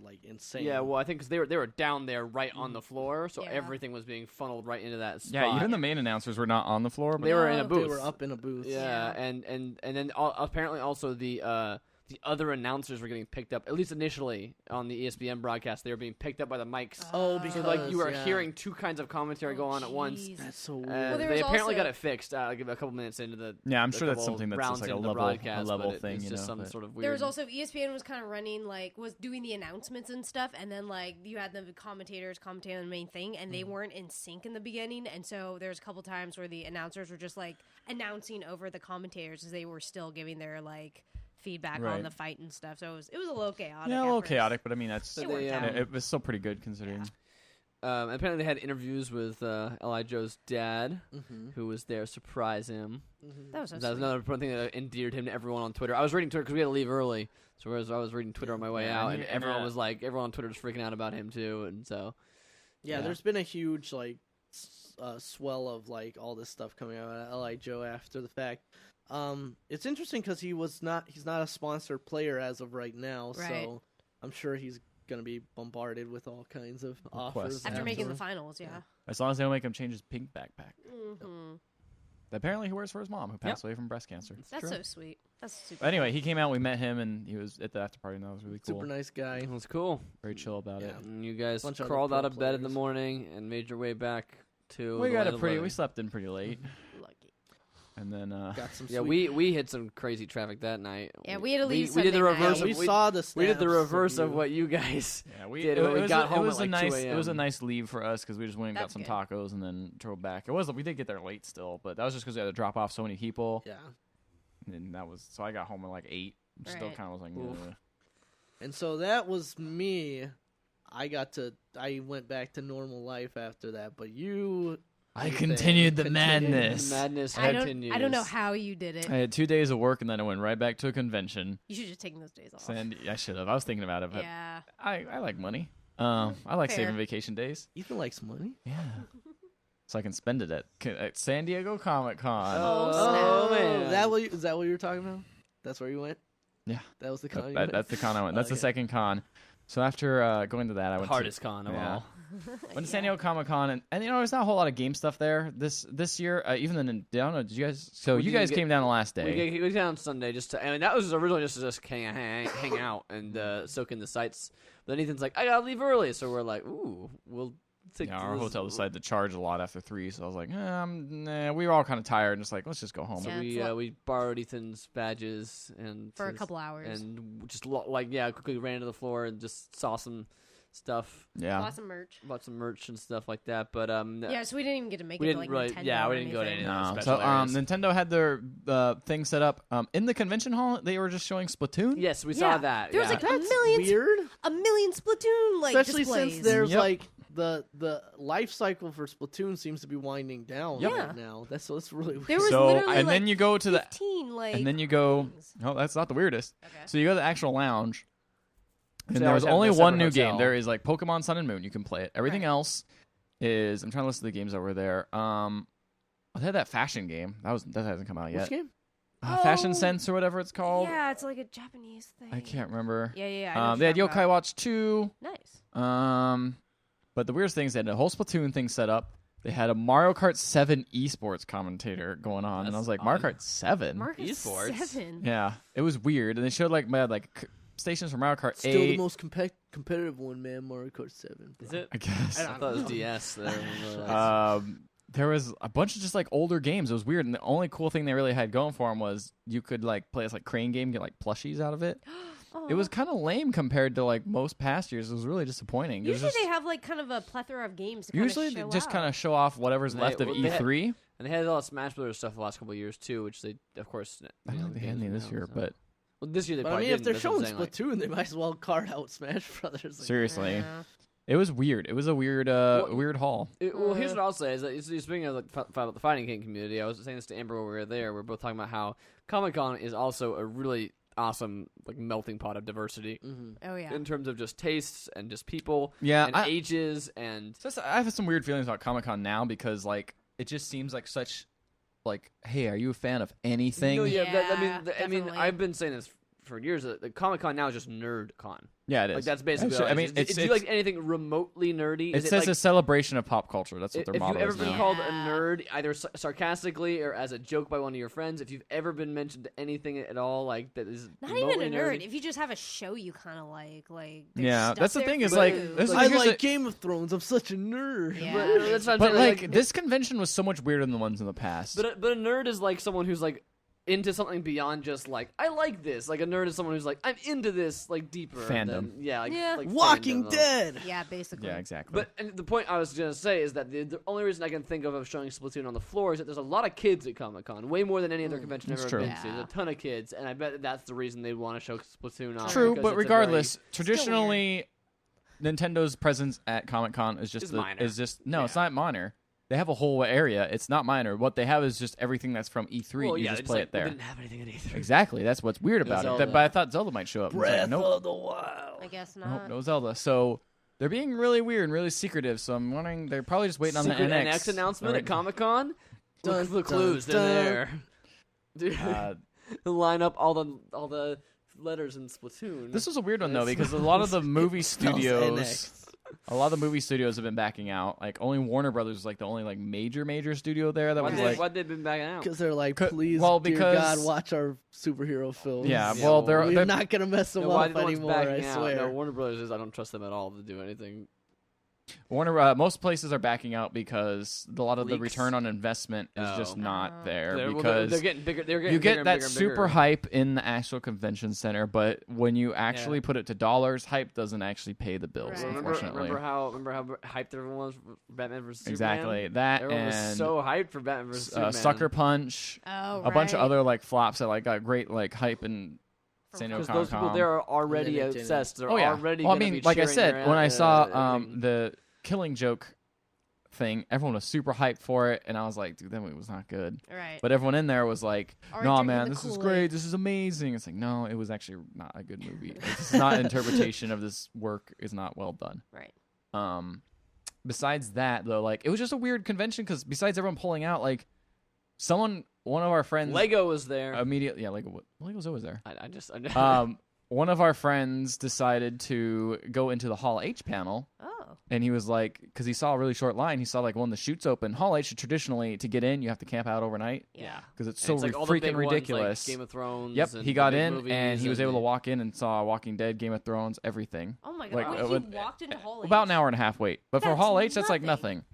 like insane. Yeah, well, I think because they were down there right on the floor, so everything was being funneled right into that spot. Yeah, even the main announcers were not on the floor, but they were in a booth. They were up in a booth. Yeah, and then apparently also the other announcers were getting picked up, at least initially on the ESPN broadcast. They were being picked up by the mics. Oh, because So, like, you were hearing two kinds of commentary go on at once. That's so weird. Well, there They was apparently also- got it fixed like a couple minutes into the yeah, I'm a sure that's couple something that's rounds just like a into the level broadcast, thing. but it's just some but- sort of weird. There was also ESPN was kind of running was doing the announcements and stuff, and then like you had the commentators commentating on the main thing, and they weren't in sync in the beginning, and so there's a couple times where the announcers were just like announcing over the commentators as they were still giving their like feedback Right. on the fight and stuff. So it was a little chaotic. Yeah, a at little first. chaotic, but I mean that's So they, it was still pretty good considering. apparently they had interviews with L.I. Joe's dad, Mm-hmm. who was there to surprise him. That was so That was sweet. another thing that endeared him to everyone on Twitter. I was reading Twitter because we had to leave early, so I was reading Twitter on my way Yeah, out, and and he- everyone and, was like, everyone on Twitter was freaking out about him too, and so Yeah, Yeah. there's been a huge like swell of like all this stuff coming out of L.I. Joe after the fact. It's interesting because he's not a sponsored player as of right now, Right. so I'm sure he's gonna be bombarded with all kinds of offers After making the afterwards. finals, yeah. As long as they don't make him change his pink backpack. Mm-hmm. That apparently he wears for his mom, who passed away from breast cancer. That's so sweet. That's super. Anyway, he came out. We met him, and he was at the after party, and that was really cool. Super nice guy. it was cool. Very chill about it. Yeah. And you guys Bunch of crawled other out pro of bed in the players. morning and made your way back to. We the got land it of pretty. living. We slept in pretty late, Lucky. and then Got some. Yeah, sweet- we hit some crazy traffic that night. Yeah, we had to leave We did the Sunday night. reverse. Yeah, we of, saw the. we did the snaps reverse of you- what you guys. yeah, Did it. We got home it was at, a like, 2 nice. It was a a.m. nice leave for us because we just went and got That's some good. tacos and then drove back. It was. We did get there late still, but that was just because we had to drop off so many people. Yeah, And that was so I got home at like 8. Still Right. kind of was like, Oof. "Ugh." and so that was me. I went back to normal life after that, but you. I you continued the continued. madness. The madness I continues. don't know how you did it. I had 2 days of work and then I went right back to a convention. You should have just taken those days off. I should have. I was thinking about it, but Yeah. I like money. I like Fair. saving vacation days. Ethan likes money. Yeah. So I can spend it at San Diego Comic Con. Oh, man. Is that what you were talking about? That's where you went. Yeah. That was the con. you went? That's the con I went. That's the Okay. second con. So after going to that, I The went hardest con of yeah. all. went to San Diego Comic Con, and there's not a whole lot of game stuff there this year. Even the I don't know. Did you guys? So We you did guys get- came down the last day. We went down Sunday and that was originally just to hang out and soak in the sights. But then Ethan's like, I gotta leave early, so we're like, ooh, we'll take. Yeah, our this- hotel decided to charge a lot after 3, so I was like, nah. We were all kind of tired, and just like, let's just go home. So Yeah, it's a lot. we borrowed Ethan's badges and For a his- couple hours. and just quickly ran to the floor and just saw some stuff, Yeah. Bought some merch. bought some merch and stuff like that. But Yeah, so we didn't even get to make we it to didn't like really- Nintendo yeah, we or didn't go to anything. any of No. special So areas. Nintendo had their thing set up in the convention hall. They were just showing Splatoon. yes, we Yeah. saw that. There was yeah. like a That's million, weird. a million Splatoon like Especially displays. since there's Yep. like the life cycle for Splatoon seems to be winding down Yep. right now. That's really weird. There was So literally and like then you go to the 15 like. and then you go. things. Oh, that's not the weirdest. Okay. So you go to the actual lounge, and So there I was was at only the one separate new hotel. game. There is like Pokemon Sun and Moon. You can play it. Everything Right. else is. I'm trying to list the games that were there. They had that fashion game. That hasn't come out yet. Which game? Fashion Oh, Sense or whatever it's called. Yeah, it's like a Japanese thing. I can't remember. Yeah. I know what They had you're Yokai talking Watch 2. about. Nice. But the weirdest thing is they had a whole Splatoon thing set up. They had a Mario Kart 7 esports commentator going on, and I That's was like, Mario odd. Kart 7? Mario Esports? 7. Yeah, it was weird. And they showed like stations for Mario Kart Still 8. the most competitive one, man. Mario Kart 7. Is it? I guess. I thought it was DS. There. There was a bunch of just like older games. It was weird, and the only cool thing they really had going for them was you could like play this like crane game, get like plushies out of it. It was kind of lame compared to like most past years. It was really disappointing. It was Usually just- they have like kind of a plethora of games. To usually show they just out. kind of show off whatever's They- left of well, they had- E3. And they had a lot of Smash Brothers stuff the last couple of years too, which they, of course, I don't think they had any this year, but well, this year they But I probably mean, if didn't, they're that's what I'm showing saying, like- Splatoon, they might as well card out Smash Brothers. Like, seriously, Yeah. it was weird. It was a weird, weird haul. Well, here's what I'll say: is that speaking of about the fighting game community, I was saying this to Amber when we were there. We are both talking about how Comic Con is also a really awesome like melting pot of diversity Oh yeah. in terms of just tastes and just people Yeah, and ages and. So I have some weird feelings about Comic-Con now because like it just seems like such like, hey, are you a fan of anything? No, Yeah, I mean, definitely. I've been saying this for years. The Comic-Con now is just nerd con. Yeah, it is. Like that's basically. Actually, all it I mean, is. Do you like anything remotely nerdy? It Is says like, a celebration of pop culture. That's what their if motto you've ever is been now. called a Yeah. nerd, either sarcastically or as a joke by one of your friends, if you've ever been mentioned anything at all like that is Not even remotely a nerd. nerdy, if you just have a show you kind of like there's Yeah, stuff that's the there thing for is, like, you. this is- I here's like the- Game of Thrones. I'm such a nerd. Yeah. But that's what I'm But saying, like this convention was so much weirder than the ones in the past. But a nerd is like someone who's like into something beyond just like I like this. Like a nerd is someone who's like I'm into this like deeper Fandom. than, yeah, Yeah. like Walking fandom. Dead. Yeah, basically. yeah, exactly. But and the point I was gonna say is that the only reason I can think of showing Splatoon on the floor is that there's a lot of kids at Comic Con, way more than any other convention I've That's ever true. been to. Yeah. There's a ton of kids, and I bet that's the reason they want to show Splatoon on. True, because but it's a regardless, very- traditionally, Nintendo's presence at Comic Con is just It's minor. it's Yeah. not minor. They have a whole area. It's not minor. What they have is just everything that's from E3. well, you yeah, just they play like, it there. We didn't have anything at E3. Exactly. That's what's weird about it. Zelda. But I thought Zelda might show up. It's like, Breath nope, of the Wild. I guess nope, not. no Zelda. So they're being really weird and really secretive. So I'm wondering they're probably just waiting Secret on the NX announcement All at Comic Con. Dun, Look for the dun, clues. dun. They're there. Dude, Uh, line up all the letters in Splatoon. This was a weird one though Yes. because a lot of the movie Spells studios, NX. a lot of the movie studios have been backing out. Like only Warner Brothers was like the only like major studio there that was like. why'd they been backing out? Because they're like, Co- please, well, dear because- God, watch our superhero films. Yeah, Yeah, well, well, We're they're not gonna mess them No, why up the ones anymore. I backing out? swear. No, Warner Brothers is. I don't trust them at all to do anything. Warner. Most places are backing out because a lot of the Leaks? return on investment is Oh. just not there They're because getting bigger. They're getting you bigger get and that bigger and super bigger. hype in the actual convention center, but when you actually put it to dollars, hype doesn't actually pay the bills. Right. Unfortunately, Remember how hyped everyone was for Batman vs Superman? exactly that Everyone and was so hyped for Batman vs Superman. Sucker Punch, Oh, a bunch of right. other like flops that like got great like hype and San Diego Because Comic those people Con. there are already And then it didn't. obsessed. They're Oh yeah. already. Well, I gonna mean, be like I cheering said, their when I saw everything. the Killing Joke thing, everyone was super hyped for it, and I was like, dude, that movie was not good. Right. But everyone in there was like, Already no, drinking man, the this is Kool-Aid. great. This is amazing. It's like, no, it was actually not a good movie. Like, this is not interpretation of this work is not well done. Right. Besides that, though, like, it was just a weird convention because besides everyone pulling out, like, one of our friends Lego was there. immediately, yeah, Lego's always there. I One of our friends decided to go into the Hall H panel. Oh. And he was like, because he saw a really short line, he saw like one of the chutes open. Hall H, traditionally, to get in, you have to camp out overnight yeah. because it's And so it's like all the big freaking ones, like ridiculous. Game of Thrones. Yep, and he got the big in movies and he was able to the- walk in and saw Walking Dead, Game of Thrones, everything. Oh my Like, god. it Wait, would- he walked into Hall H? About an hour and a half wait. But for That's Hall H, that's like nothing.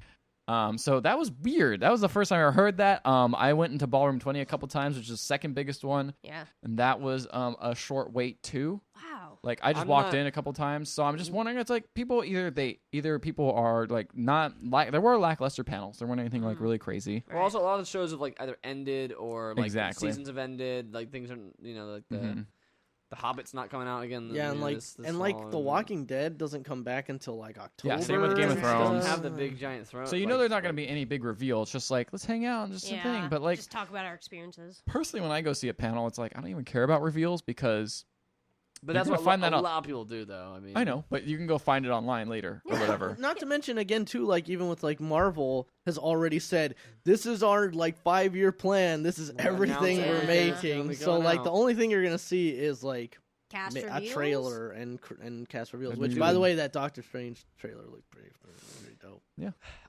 So that was weird. That was the first time I ever heard that. I went into Ballroom 20 a couple times, which is the second biggest one. Yeah. And that was a short wait too. Wow. Like I just I'm walked not- in a couple times, so I'm just wondering. It's like people either people are like not like there were lackluster panels. There weren't anything like really crazy. Well, also a lot of the shows have like either ended or like Exactly. seasons have ended. Like things are, like the Hobbit's not coming out again. Yeah, and like this and fall, like The Walking Dead doesn't come back until like October. Yeah, same with Game of It Thrones. doesn't have the big giant throne. So you know there's not going to be any big reveal. It's just like let's hang out and just a Yeah. thing. But like just talk about our experiences. personally, when I go see a panel, it's like I don't even care about reveals because But you're that's gonna what find that a out- lot of people do, though. I mean, I know, but you can go find it online later or whatever. Not to mention again too, like even with like Marvel has already said this is our like 5-year plan. This is We'll everything announce we're it. making. It'll be So going like out. the only thing you're gonna see is like Cast a reveals? trailer and cast reveals. That'd Which be by the good. way, that Doctor Strange trailer looked pretty dope.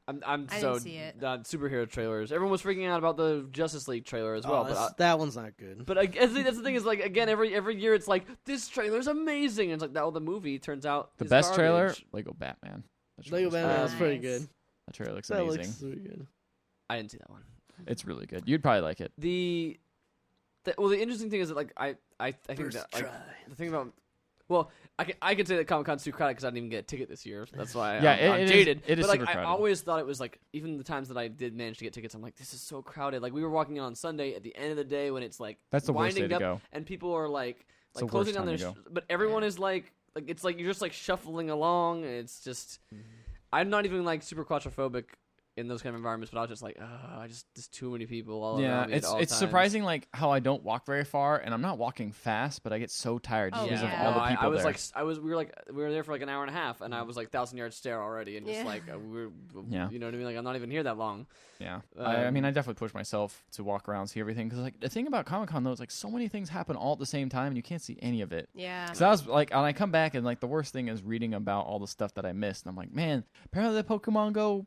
I'm I so didn't see it. superhero trailers. Everyone was freaking out about the Justice League trailer as well. That one's not good. But I guess that's the thing is like again every year it's like this trailer's amazing. And it's like the movie turns out The is best trailer, garbage. Lego Batman. That Lego trailer's Batman great. was pretty Nice. good. That trailer looks That amazing. looks pretty good. I didn't see that one. It's really good. You'd probably like it. The interesting thing is that like I think First that like, try. the thing about I could say that Comic Con's too crowded because I didn't even get a ticket this year. That's why Yeah, I'm it is- jaded. it is but like super I crowded. always thought it was like even the times that I did manage to get tickets, I'm like this is so crowded. Like we were walking in on Sunday at the end of the day when it's like That's the worst winding day to up go. and people are like the closing worst down time their to go. but everyone is like it's like you're just like shuffling along and it's just I'm not even like super claustrophobic in those kind of environments, but I was just like, there's too many people all Yeah, around me. it's surprising like how I don't walk very far, and I'm not walking fast, but I get so tired just because of all the people we were there for like an hour and a half, and I was like 1,000-yard stare already, and just like you know what I mean? Like I'm not even here that long. Yeah, I mean, I definitely push myself to walk around, see everything, because like the thing about Comic-Con though is like so many things happen all at the same time, and you can't see any of it. Yeah. So I was like, and I come back, and like the worst thing is reading about all the stuff that I missed, and I'm like, man, apparently the Pokemon Go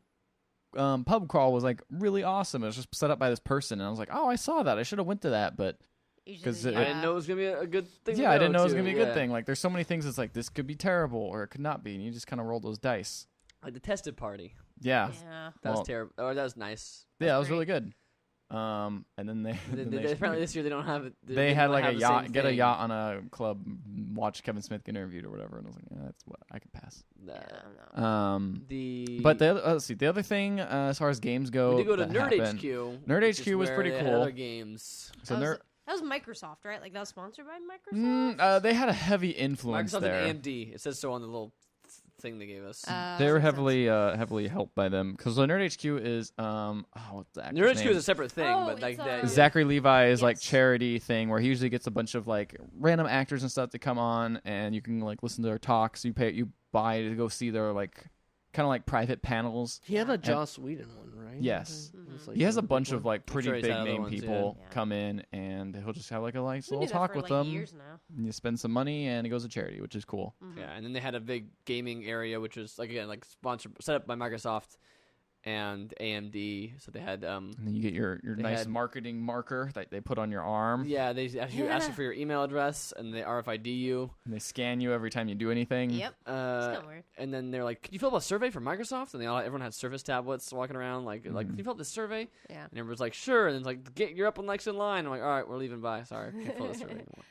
pub crawl was like really awesome. It was just set up by this person, and I was like, oh, I saw that. I should have went to that, but because I didn't know it was gonna be a good thing. Yeah, I didn't know it was gonna be a good thing. Like, there's so many things that's like this could be terrible or it could not be, and you just kind of roll those dice. Like the tested party. Yeah. That was terrible. Or that was nice. Yeah, that was really good. And then they apparently this year they don't have it. They had like a yacht, get a yacht on a club, watch Kevin Smith get interviewed or whatever, and I was like, that's what I could pass. But let's see, the other thing as far as games go, we did go to Nerd happened, HQ. Nerd HQ was pretty cool. Other games. So that was Microsoft, right? Like that was sponsored by Microsoft. They had a heavy influence Microsoft there. and AMD. It says so on the little thing they gave us. They were heavily helped by them because the Nerd HQ is what's the actor's Nerd HQ name? is a separate thing, but like that. Zachary Levi's like charity thing where he usually gets a bunch of like random actors and stuff to come on, and you can like listen to their talks. You buy to go see their like kind of like private panels. He had a Joss Whedon one, right? Yes. Mm-hmm. He has a bunch of like pretty big name ones, people come in, and he'll just have like a nice little talk with them. Years now. And you spend some money, and it goes to charity, which is cool. Mm-hmm. Yeah, and then they had a big gaming area, which was like again like sponsored, set up by Microsoft and AMD. So they had and then you get your nice marketing marker that they put on your arm. Yeah, they ask you for your email address, and they RFID you. And they scan you every time you do anything. Yep. It's kind of weird. And then they're like, "Can you fill out a survey for Microsoft?" And everyone had Surface tablets walking around, like, "Can you fill out this survey?" Yeah. And everyone's like, "Sure." And it's like, "You're up next in line." I'm like, "All right, we're leaving. Bye. Sorry, can't fill out the survey anymore."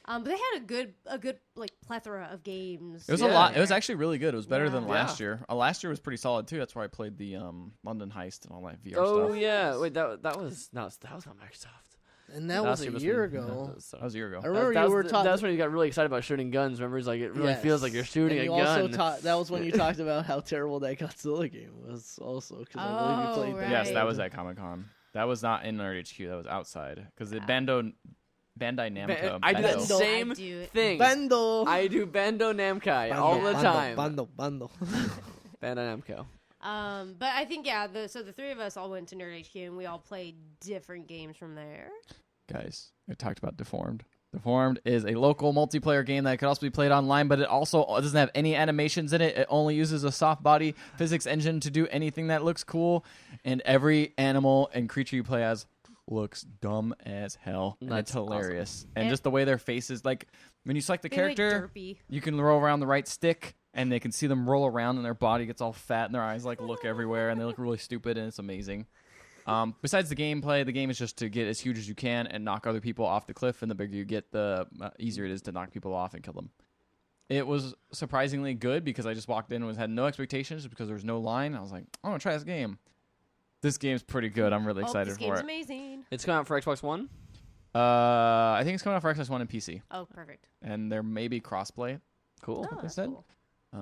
But they had a good like plethora of games. It was a lot. It was actually really good. It was better than last year. Last year was pretty solid too. That's why I played the London Heist and all that VR stuff. Oh yeah, wait, that was not Microsoft. And that was a year ago. That was a year ago. I remember you were talking. That's when you got really excited about shooting guns. Remember, it's like it really feels like you're shooting a gun. That was when you talked about how terrible that Godzilla game was. Also, because I believe you played that. Yes, that was at Comic-Con. That was not in Nerd HQ. That was outside because the Bandai Namco. I do that same thing. Bando. I do Bando Namkai all the time. Bando. Bandai Namco. But I think so the three of us all went to Nerd HQ and we all played different games from there. Guys, I talked about Deformed. Deformed is a local multiplayer game that could also be played online, but it also doesn't have any animations in it. It only uses a soft body physics engine to do anything that looks cool, and every animal and creature you play as looks dumb as hell. And it's hilarious. Awesome. And just the way their faces, like when you select the character, you can roll around the right stick and they can see them roll around and their body gets all fat and their eyes like look everywhere and they look really stupid, and it's amazing. Besides the gameplay, the game is just to get as huge as you can and knock other people off the cliff, and the bigger you get, the easier it is to knock people off and kill them. It was surprisingly good because I just walked in and had no expectations because there was no line. I was like, I'm going to try this game. This game's pretty good. I'm really excited for it. This game's amazing. It's coming out for Xbox One? I think it's coming out for Xbox One and PC. Oh, perfect. And there may be crossplay. Cool. Oh, they said. Cool.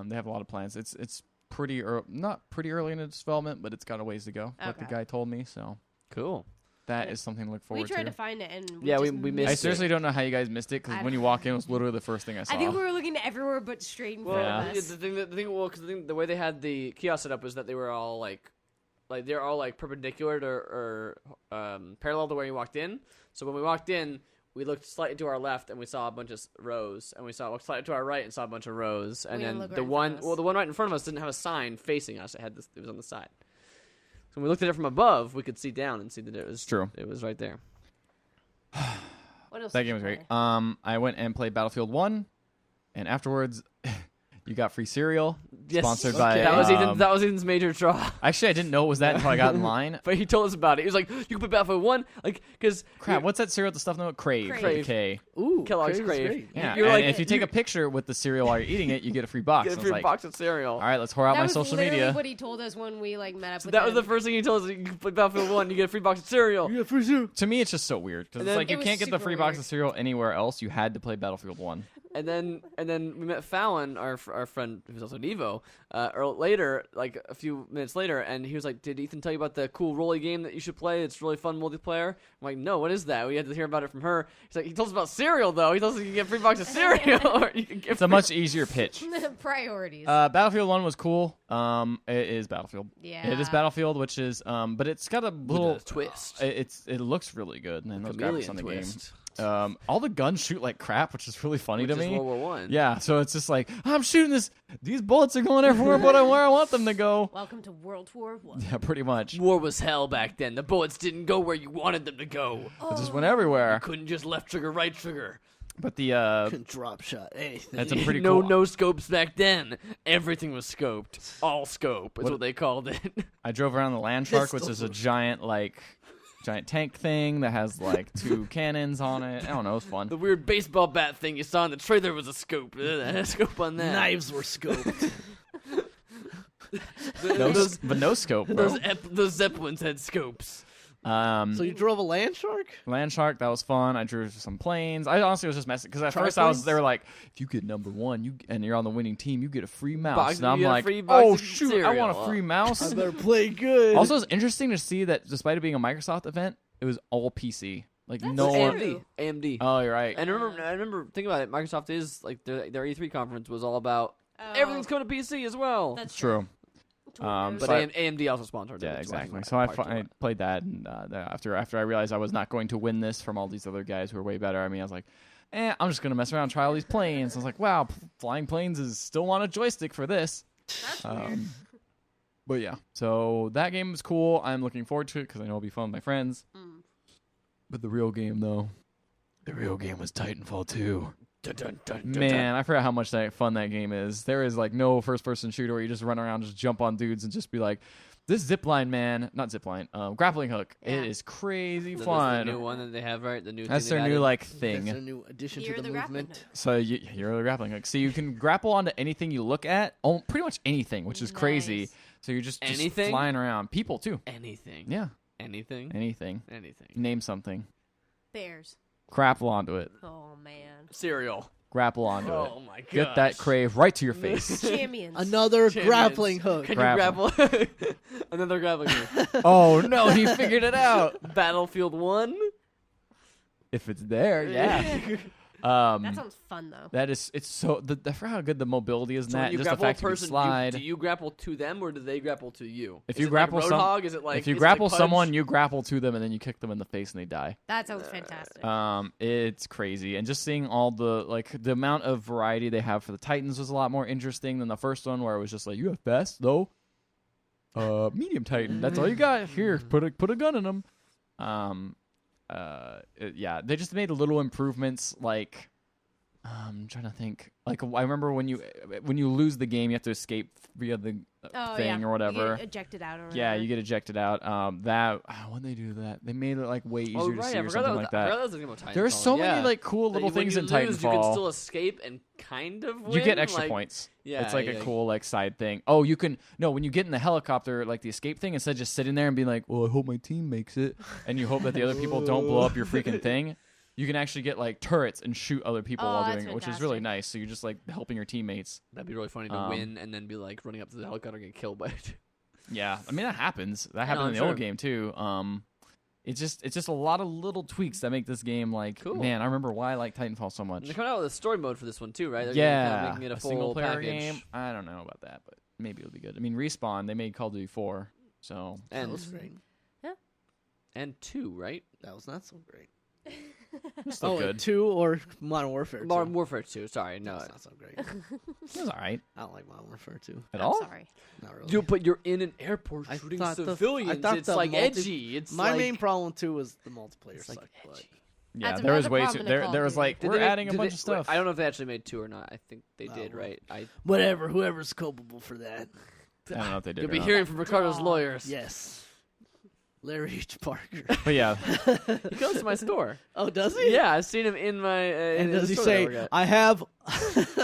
They have a lot of plans. It's pretty not pretty early in its development, but it's got a ways to go. What the guy told me. So cool. That is something to look forward to. We tried to find it, and we missed it. I seriously don't know how you guys missed it, because when you walk in, it was literally the first thing I saw. I think we were looking everywhere but straight in front of us. The way they had the kiosk set up was that they were all like they're all like perpendicular to, or parallel to where you walked in. So when we walked in, we looked slightly to our left and we saw a bunch of rows, and we looked slightly to our right and saw a bunch of rows, and then the one right in front of us didn't have a sign facing us. It was on the side. So when we looked at it from above, we could see down and see that it was true. It was right there. What else? That game was great. I went and played Battlefield 1, and afterwards you got free cereal. Yes. Sponsored by that was Ethan's major draw. Actually, I didn't know it was that until I got in line. But he told us about it. He was like, "You can play Battlefield 1, like, because crap. What's that cereal with the stuff? No, Crave. K. Ooh, Kellogg's Crave. Yeah, you're and if you take a picture with the cereal while you're eating it, you get a free box. Get a free box of cereal. All right, let's whore out my social media. That was what he told us when we met up. So that was the first thing he told us. You can play Battlefield 1, you get a free box of cereal. You get free cereal. To me, it's just so weird because it's like you can't get the free box of cereal anywhere else. You had to play Battlefield 1. And then we met Fallon, our friend who's also an Evo, later, like a few minutes later, and he was like, "Did Ethan tell you about the cool Rolly game that you should play? It's really fun multiplayer." I'm like, "No, what is that?" We had to hear about it from her. He's like, "He told us about cereal, though. He told us you can get free box of cereal, or you can get It's a much easier pitch. Priorities. Battlefield 1 was cool. It is Battlefield. Yeah. It is Battlefield, which is but it's got a little twist. It looks really good, and those graphics on the twist. game. All the guns shoot like crap, which is really funny to Which is me. World War One. Yeah, so it's just like I'm shooting this. These bullets are going everywhere, but where I want them to go. Welcome to World War I. Yeah, pretty much. War was hell back then. The bullets didn't go where you wanted them to go. It just went everywhere. Couldn't just left trigger, right trigger. But the Couldn't drop shot anything. that's a pretty cool. No scopes back then. Everything was scoped. All scope is what they called it. I drove around the Land Shark, which is a giant tank thing that has like 2 cannons on it. I don't know, it was fun. The weird baseball bat thing you saw in the trailer was a scope. I had a scope on that. Knives were scoped. No scope, bro. Those Zeppelins had scopes. So you drove a Land Shark? Land Shark, that was fun. I drew some planes. I honestly was just messing because at first Triplanes? they were like, if you get number 1, and you're on the winning team, you get a free mouse. And I'm you get a like, free box oh of shoot, I want a free I mouse. better play good. Also, it's interesting to see that despite it being a Microsoft event, it was all PC. Like That's no one. true. AMD. Oh, you're right. And I remember thinking about it. Microsoft is like their E3 conference was all about everything's coming to PC as well. That's True. But so AMD also sponsored it. Yeah, which is why exactly. I'm So I part played that, and after I realized I was not going to win this from all these other guys who are way better. I mean, I was like, I'm just gonna mess around, and try all these planes. I was like, wow, flying planes is still on a joystick for this. That's weird. But yeah, so that game was cool. I'm looking forward to it because I know it'll be fun with my friends. But the real game, though, the real game was Titanfall 2. Man, I forgot how much fun that game is. There is like no first-person shooter where you just run around, just jump on dudes, and just be like, "This zipline, man, not zipline, grappling hook. Yeah. It is crazy That's fun." the new one that they have, right? The new. That's thing their they new added. like That's thing. a new addition You're to the the grappling movement. So you're the grappling hook. So you can grapple onto anything you look at. Oh, pretty much anything, which is crazy. Nice. So you're just Anything? flying around. People too. Anything. Yeah, Anything. anything. Anything. Name something. Bears. Grapple onto it. Oh man. Cereal. Grapple onto it. Oh my god. Get that crave right to your face. Champions. Another Champions. grappling hook. Can Grapple. you grapple? Another grappling hook. Oh no, he figured it out. Battlefield 1. If it's there, yeah. That sounds fun though. That is, it's so. I forgot how good the mobility is in So that. when you Just the grapple a fact you can person, slide. do you grapple to them or do they grapple to you? If Is you it grapple like some- Roadhog, is it like if you is it grapple like Pudge? someone, you grapple to them, and then you kick them in the face, and they die. That sounds fantastic. It's crazy, and just seeing all the amount of variety they have for the Titans was a lot more interesting than the first one, where it was just like, you have fast though, medium Titan. That's all you got. Here, put a gun in them. Yeah, they just made little improvements. Like, I'm trying to think. Like, I remember when you lose the game, you have to escape via the thing or whatever. You get ejected out or whatever. Yeah, you get ejected out. When they do that, they made it like way easier Oh, to right. see I or forgot something that like I forgot that. that was the thing about Titanfall. There are so yeah. many like cool That little when things you in lose, Titanfall. You can still escape and kind of win. You get extra like, points. Yeah, it's like yeah. a cool like side thing. Oh, you can when you get in the helicopter, like the escape thing, instead of just sitting there and being like, "Well, I hope my team makes it," and you hope that the other people don't blow up your freaking thing. You can actually get like turrets and shoot other people while that's doing it, which is really fantastic. nice. So you're just like helping your teammates. That'd be really funny to win and then be like running up to the helicopter and get killed by it. Yeah, I mean that happens. That happened in the I'm old sure. game too. It's just a lot of little tweaks that make this game like. Cool. Man, I remember why I like Titanfall so much. And they're coming out with a story mode for this one too, right? They're Yeah, making it a full single player package. game. I don't know about that, but maybe it'll be good. I mean, Respawn they made Call of Duty 4, so That And was great. and 2, right? That was not so great. it's still Oh, good. 2 or Modern Warfare 2? Modern Warfare 2. Sorry, no. That's not so great. It was all right I don't like Modern Warfare 2. at I'm all. sorry. Not really. But you're in an airport I shooting thought civilians. It's the like multi- edgy. It's My like, main problem with 2 was the multiplayer it's like sucked. But edgy. Yeah, That's there was another way problem too. in a Call There of was Duty. like Did we're they- adding a did bunch they- of stuff. I don't know if they actually made 2 or not. I think they did, well, right? whatever, whoever's culpable for that. I don't know if they did. You'll or be not. hearing from Ricardo's Oh. lawyers. Yes. Larry H. Parker. But yeah, He comes to my store. Oh, does he? Yeah, I've seen him in my. And in does the he store that I say, work at. I have...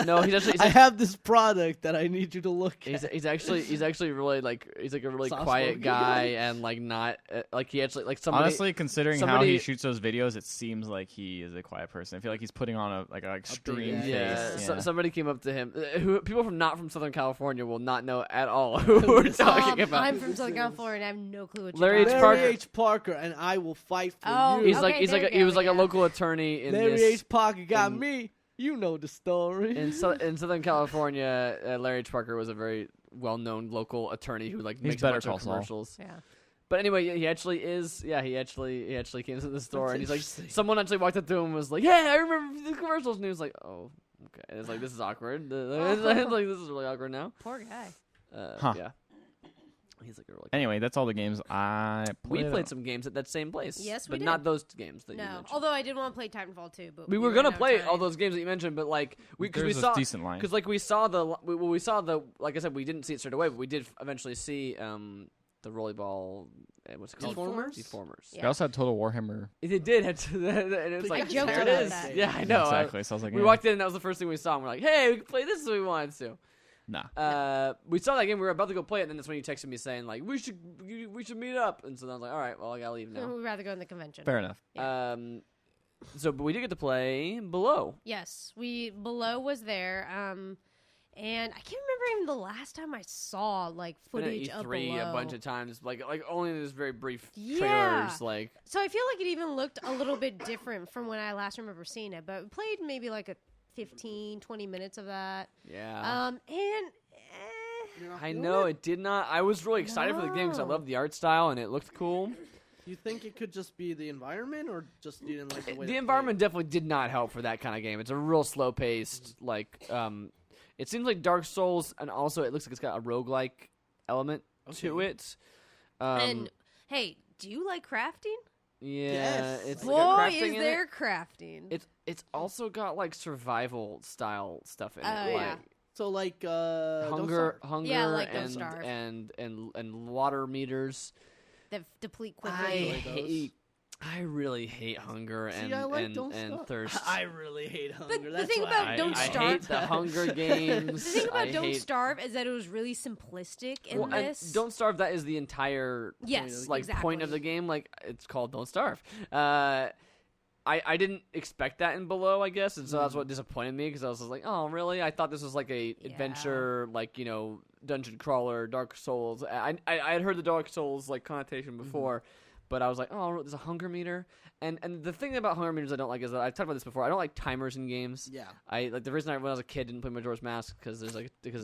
No, he's actually. I have this product that I need you to look at. He's actually really like he's like a really Soft quiet spoken guy and like not like he actually like somebody. honestly, considering how somebody- he shoots those videos, it seems like he is a quiet person. I feel like he's putting on an extreme face. Yeah, Yeah. somebody came up to him. Who people not from Southern California will not know at all who we're talking about. I'm from Southern California and I have no clue what Larry you're H. talking Parker. Larry H. Parker, and I will fight for Oh, you. He's Okay, like he's there like we he go, was like a yeah. local attorney in Larry this. H. Parker got in- me. You know the story. In Southern California, Larry H. Parker was a very well-known local attorney who like He's makes a Better bunch Call of Saul. commercials. Yeah. But anyway, yeah, he actually is. Yeah, he actually came to the store and he's like, interesting. someone actually walked up to him and was like, "Yeah, I remember the commercials." And he was like, "Oh, okay." And it's like, this is awkward. It's like, this is really awkward now. Poor guy. Huh. Yeah. He's like a really. Anyway, that's all the games I We played. played some games at that same place. Yes, we but did. not those games that you No, mentioned. although I did want to play Titanfall 2, but We were gonna ran out of play time. all those games that you mentioned, but like because we There's a saw decent line. because like we saw the like I said, we didn't see it straight away, but we did eventually see the rollerball. What's it called? Deformers? Deformers. Yeah. We also had Total Warhammer. It did, and it was I like joked there it about is. that. Yeah, I know. Exactly. So I was like, We walked in, and that was the first thing we saw. And we're like, "Hey, we can play this if we wanted to." Nah. We saw that game. We were about to go play it, and then that's when you texted me saying like, "We should meet up." And so I was like, "All right, well, I gotta leave now." We'd rather go in the convention. Fair enough. But we did get to play Below. Yes, Below was there. And I can't remember even the last time I saw like Been at footage of E3 Below. a bunch of times, like only in this very brief Yeah. trailers. Like So I feel like it even looked a little bit different from when I last remember seeing it. But we played maybe like a 15, 20 minutes of that. yeah. You're not I feeling know it? it did not. I was really excited for the game because I No. love the art style and it looked cool. You think it could just be the environment, or just you didn't like the way The they environment definitely did not help for that kind of game. It's a real slow paced, like it seems like Dark Souls, and also it looks like it's got a roguelike element to Okay. it. And hey, do you like crafting? Yeah, Yes. it's Boy, like a crafting is in there it. crafting. It's also got like survival style stuff in it, Oh, like yeah. So like hunger, Yeah, like Don't and, Starve. and water meters. That deplete I quickly. those. hate. I really hate hunger See, I like Don't and Starve. thirst. I really hate hunger. the That's thing why about I- Don't I Starve- hate the Hunger Games. The thing about I Don't hate, Starve is that it was really simplistic in well, and this. Don't Starve. That is the entire Yes, like exactly. point of the game. Like it's called Don't Starve. I didn't expect that in Below, I guess, and so that's what disappointed me because I was just like, oh, really? I thought this was like a adventure, like dungeon crawler, Dark Souls. I had heard the Dark Souls like connotation before, but I was like, oh, there's a hunger meter. And the thing about hunger meters I don't like is that I've talked about this before. I don't like timers in games. Yeah. I like the reason when I was a kid didn't play Majora's Mask because there's like even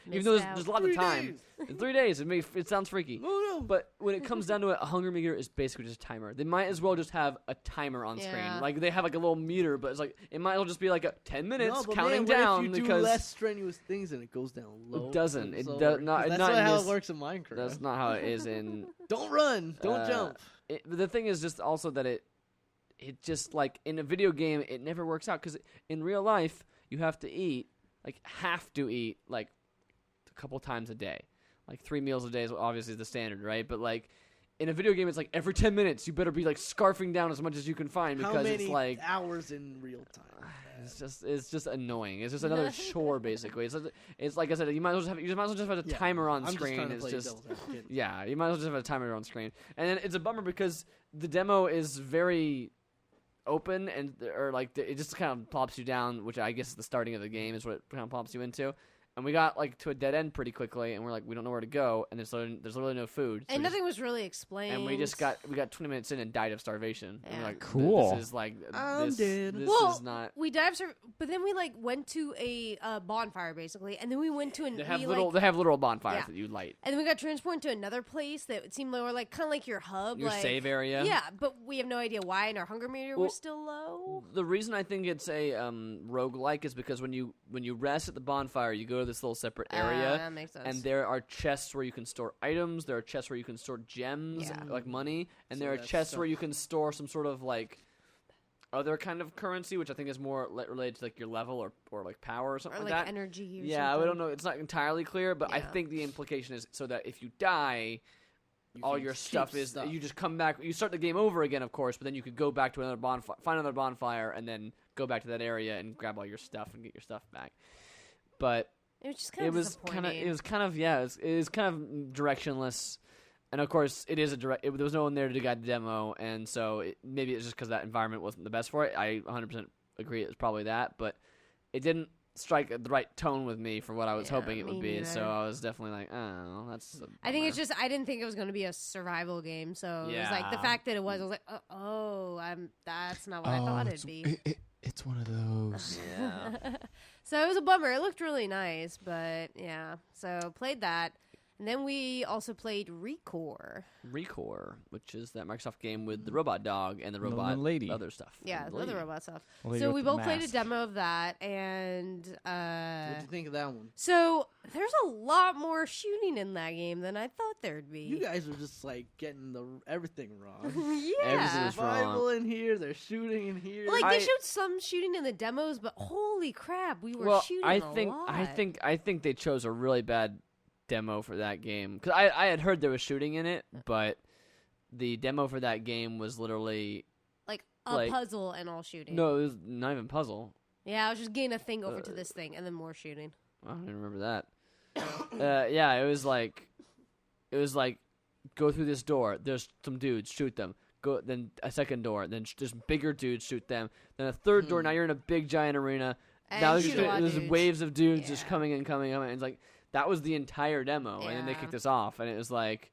Missed though out. there's a lot of 3 time, days. in 3 days it sounds freaky. Oh no. But when it comes down to it, a hunger meter is basically just a timer. They might as well just have a timer on screen. Yeah. Like they have like a little meter, but it's like it might as well just be like a 10 minutes No, but counting man, down what if you because do less strenuous things and it goes down low. it doesn't. and It slower? does not. 'Cause That's not not in how this- it works in Minecraft. That's not how it is in. Don't run. Don't jump. But the thing is just also that it just like in a video game it never works out because in real life you have to eat like a couple times a day, like 3 meals a day is obviously the standard, right? But like in a video game it's like every 10 minutes you better be like scarfing down as much as you can find How because many it's like hours in real time? it's just annoying. It's just another chore basically. It's like I said, you might as well just have a Yeah, timer on I'm screen. Just trying to It's play just devil's advocate. yeah, you might as well just have a timer on screen. And then it's a bummer because the demo is very open it just kind of plops you down, which I guess is the starting of the game is what it kind of plops you into. And we got like to a dead end pretty quickly, and we're like, we don't know where to go, and there's literally no food. So and we nothing was really explained. and we got 20 minutes in and died of starvation. And we're Yeah. like, Cool. This is like I'm this, dead. this well, is not. we dived, but then we like went to a bonfire basically, and then we went to They have we, little like, they have literal bonfires Yeah. that you light. and then we got transported to another place that seemed more like kind of like your hub, Your like, save area. Yeah, but we have no idea why, and our hunger meter Well, was still low. The reason I think it's a roguelike is because when you rest at the bonfire, you go to this little separate area, That makes sense. and there are chests where you can store items. There are chests where you can store gems, Yeah. like money, and So there are that's chests where stuff. you can store some sort of like other kind of currency, which I think is more related to like your level or like power or something or like like that. energy. Or Yeah, I something. don't know. It's not entirely clear, but I Yeah. think the implication is so that if you die, all your stuff is. You just come back. You start the game over again, of course, but then you could go back to another bonfire, find another bonfire, and then go back to that area and grab all your stuff and get your stuff back. But it was just kind of disappointing. It was kind of directionless. And of course, it is there was no one there to guide the demo, and so maybe it's just because that environment wasn't the best for it. I 100% agree it was probably that, but it didn't strike the right tone with me for what I was hoping it would be. Neither. So I was definitely like, oh, that's. I think it's just I didn't think it was going to be a survival game, so it was like the fact that it was. I was like, that's not what I thought it'd be. It's one of those. Yeah. So it was a bummer. It looked really nice, but yeah. So played that. And then we also played ReCORE. ReCORE, which is that Microsoft game with the robot dog and the robot lady. other stuff. Yeah, the other robot stuff. Lady So with we the both played a mask. demo of that, and What'd you think of that one? so there's a lot more shooting in that game than I thought there'd be. You guys were just like getting everything wrong. Yeah. Everything is wrong. Survival in here, they're shooting in here. Like they showed some shooting in the demos, but holy crap, we were shooting a lot. I think they chose a really bad demo for that game because I had heard there was shooting in it, but the demo for that game was literally like a puzzle and all shooting. no, it was not even puzzle. Yeah, I was just getting a thing over to this thing and then more shooting. I don't even remember that. Yeah, it was like go through this door. There's some dudes, shoot them. Go then a second door. Then just bigger dudes, shoot them. Then a third door. Now you're in a big giant arena. And Now shoot a lot of there's dudes. waves of dudes just coming and coming. And it's like that was the entire demo, and then they Yeah. kicked us off, and it was like.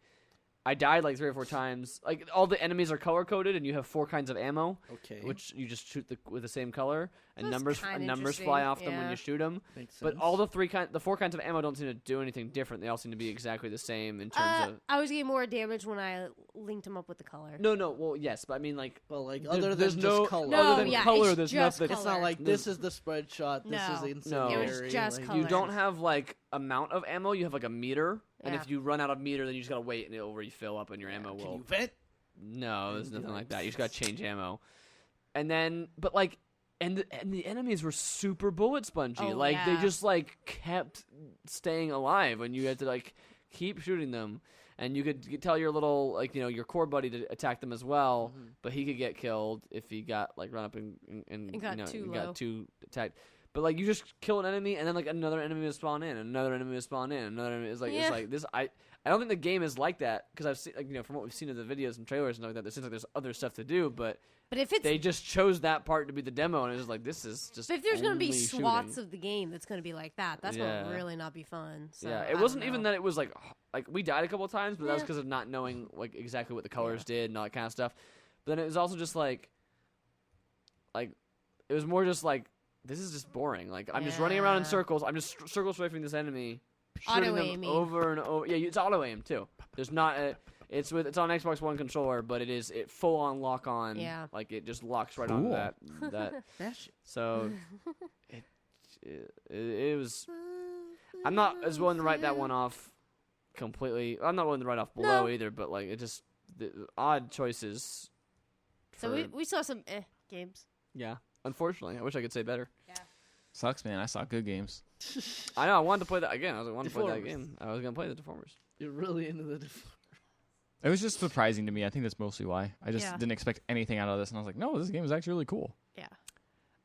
I died like 3 or 4 times. Like all the enemies are color coded, and you have 4 kinds of ammo, Okay. which you just shoot with the same color, and That's numbers kinda numbers interesting, fly off them when yeah. you shoot them. Makes But sense. all the 4 kinds of ammo don't seem to do anything different. They all seem to be exactly the same in terms of. I was getting more damage when I linked them up with the color. No, well, yes, but I mean like. Well, like there- other than there's just no color. No, other than yeah, color. it's There's just nothing. It's not color. like this is the spread shot. This No. is the No. incendiary. It was just like, color. You don't have like amount of ammo. You have like a meter, and Yeah. if you run out of meter, then you just gotta wait and it'll refill up, and your ammo Can will. you vent? No, there's You're nothing like, like that. You just gotta change ammo, and then but like. And the enemies were super bullet spongy. Oh, like they yeah. just like kept staying alive, and you had to like keep shooting them. And you could tell your little like your core buddy to attack them as well, but he could get killed if he got like run up and got too low. got too attacked. But like you just kill an enemy, and then like another enemy will spawn in, another enemy will spawn in, another enemy is like Yeah. it's like this. I don't think the game is like that because I've seen like from what we've seen of the videos and trailers and stuff like that. There seems like there's other stuff to do, but But if they just chose that part to be the demo, and it's just like this is just. But if there's going to be only swaths shooting. of the game that's going to be like that, that's Yeah. going to really not be fun. So, Yeah, I it don't wasn't even know. that it was like we died a couple of times, but that was Yeah. because of not knowing like exactly what the colors did and all that kind of stuff. But then it was also just like it was more just like this is just boring. Like I'm just running around in Yeah. circles. I'm just circle strafing this enemy, shooting them Auto-aiming. over and over. Yeah, it's auto aim too. There's not a. It's on Xbox One controller, but it full on lock on. Yeah. Like it just locks right on Cool. that. That shit. So it was. I'm not as willing to write that one off completely. I'm not willing to write off below No. either, but like it just the odd choices. So we saw some games. Yeah, unfortunately, I wish I could say better. Sucks, man. I saw good games. I know I wanted to play that again. I was like, wanted to play that Deformed. game. I was gonna play the Deformers. You're really into the. It was just surprising to me. I think that's mostly why. I just Yeah. didn't expect anything out of this, and I was like, no, this game is actually really cool. Yeah.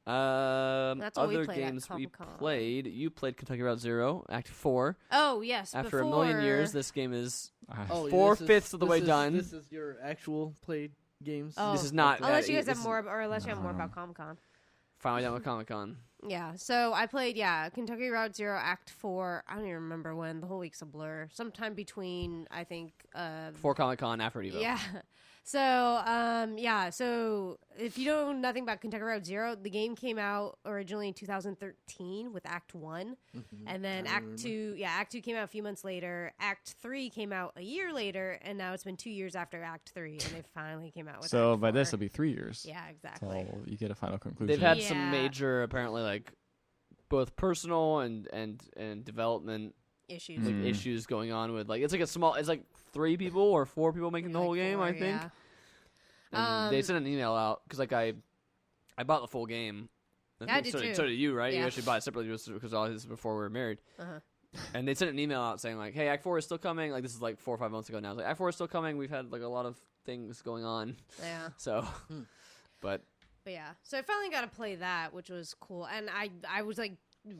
That's what we other played at games we Comic-Con. played. You played Kentucky Route Zero, Act 4. Oh, yes. After a million years, this game is Oh, yeah, 4/5 of the way done. This is your actual played games. Oh. This is not. Unless you guys this have is more, or unless you have more about Comic-Con. Finally done with Comic-Con. Yeah, so I played, Kentucky Route Zero Act 4. I don't even remember when. The whole week's a blur. Sometime between, I think... Before Comic-Con, after Evo. Yeah. So, so if you know nothing about Kentucky Route Zero, the game came out originally in 2013 with Act 1. And then Act 2 came out a few months later. Act 3 came out a year later, and now it's been 2 years after Act 3, and they finally came out with So Act by 4. this, it'll be 3 years. Yeah, exactly. So you get a final conclusion. They've had Yeah. some major, apparently, like, both personal and development Issues. like, issues going on with, like, it's like 3 people or 4 people making the whole Like game, 4, I think. yeah. And they sent an email out, because, like, I bought the full game. I did so, too. so did you, right? Yeah. You actually bought it separately because all this is before we were married. Uh-huh. And they sent an email out saying like, "Hey, Act 4 is still coming." Like this is like 4 or 5 months ago now. It's like Act 4 is still coming. We've had like a lot of things going on. Yeah. So, but yeah, so I finally got to play that, which was cool. And I was like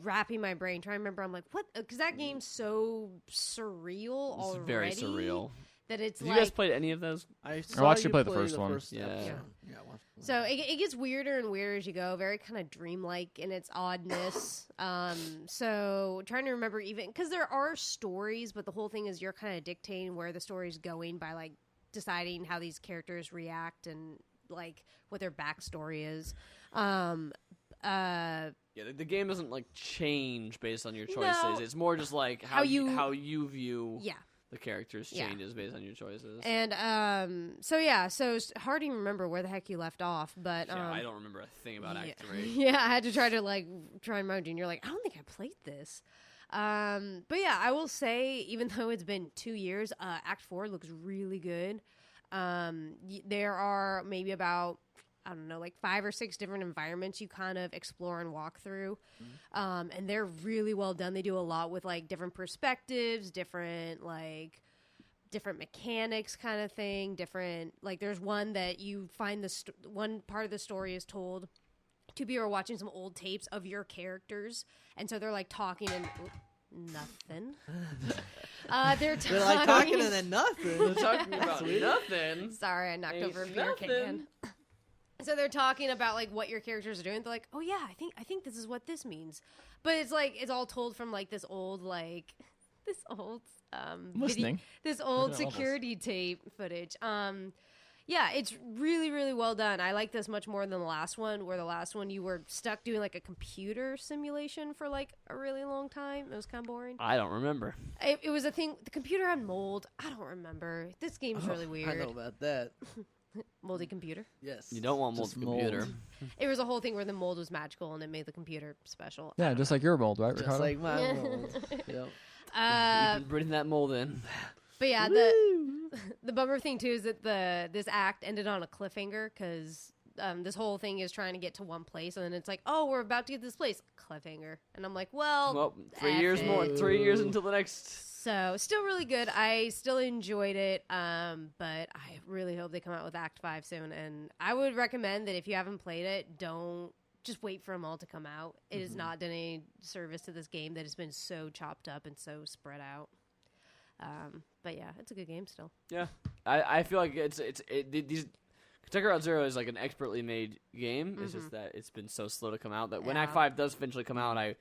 wrapping my brain trying to remember. I'm like, what? Because that game's so surreal it's already. very surreal. That it's Have like, you guys played any of those? I watched you play the first one. Yeah. episode. so it gets weirder and weirder as you go. Very kind of dreamlike in its oddness. So trying to remember even because there are stories, but the whole thing is you're kind of dictating where the story's going by like deciding how these characters react and like what their backstory is. Yeah, the game doesn't like change based on your choices. No. It's more just like how you view the characters changes based on your choices. And so it's hard to even remember where the heck you left off. But I don't remember a thing about Act 3. Yeah, I had to try and remind you. And you're like, I don't think I played this. But yeah, I will say, even though it's been 2 years, Act 4 looks really good. There are maybe about, I don't know, like 5 or 6 different environments you kind of explore and walk through. And they're really well done. They do a lot with like different perspectives, different mechanics kind of thing, different, like there's one that you find one part of the story is told to be watching some old tapes of your characters. And so they're like talking and nothing. They're like talking and then nothing. They're talking about nothing. Sorry, I knocked over a beer can. So they're talking about like what your characters are doing. They're like, "Oh yeah, I think this is what this means." But it's like it's all told from like this old listening. This old security tape footage. Yeah, it's really, really well done. I like this much more than the last one, where the last one you were stuck doing like a computer simulation for like a really long time. It was kind of boring. I don't remember. It was a thing. The computer had mold. I don't remember. This game's really weird. I know about that. Moldy computer. Yes. You don't want mold computer. It was a whole thing where the mold was magical and it made the computer special. Yeah, just like your mold, right, Ricardo? Just like my mold. Yep. You've been breathing that mold in. But yeah, the bummer thing too is that this act ended on a cliffhanger because this whole thing is trying to get to one place and then it's like, oh, we're about to get to this place, cliffhanger, and I'm like, well, 3 years more, 3 years until the next. So still really good. I still enjoyed it, but I really hope they come out with Act 5 soon. And I would recommend that if you haven't played it, don't just wait for them all to come out. It has not done any service to this game that has been so chopped up and so spread out. But yeah, it's a good game still. Yeah, I feel like these Titanfall Zero is like an expertly made game. It's just that it's been so slow to come out that when Act 5 does eventually come out, you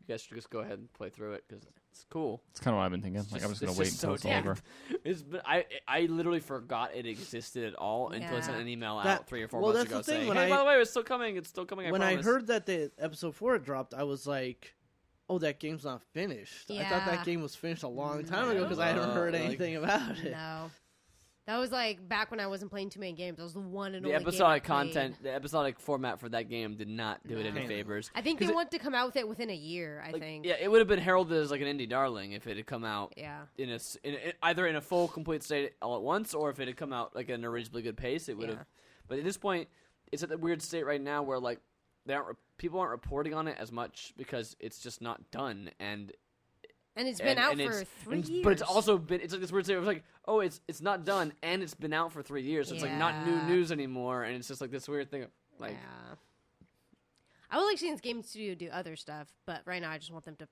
guys should just go ahead and play through it because it's cool. That's kind of what I've been thinking. Like I'm just gonna wait until it's over. I literally forgot it existed at all until I sent an email out 3 or 4 months ago saying, when "Hey, by the way, it's still coming. It's still coming." When I heard that the episode 4 dropped, I was like, "Oh, that game's not finished." I thought that game was finished a long time ago because I hadn't heard anything about it. No. That was like back when I wasn't playing too many games. That was the one and only episodic game I content, the episodic format for that game did not do it any favors. I think they want to come out with it within a year. I think. Yeah, it would have been heralded as like an indie darling if it had come out. Yeah. In either in a full complete state all at once, or if it had come out like at a reasonably good pace, it would have. But at this point, it's at the weird state right now where like people aren't reporting on it as much because it's just not done and it's been out for 3 years. But it's also been it's like this weird state. It was like, oh, it's not done and it's been out for 3 years. So it's like not new news anymore, and it's just like this weird thing. Of, like, I would like seeing this game studio do other stuff, but right now I just want them to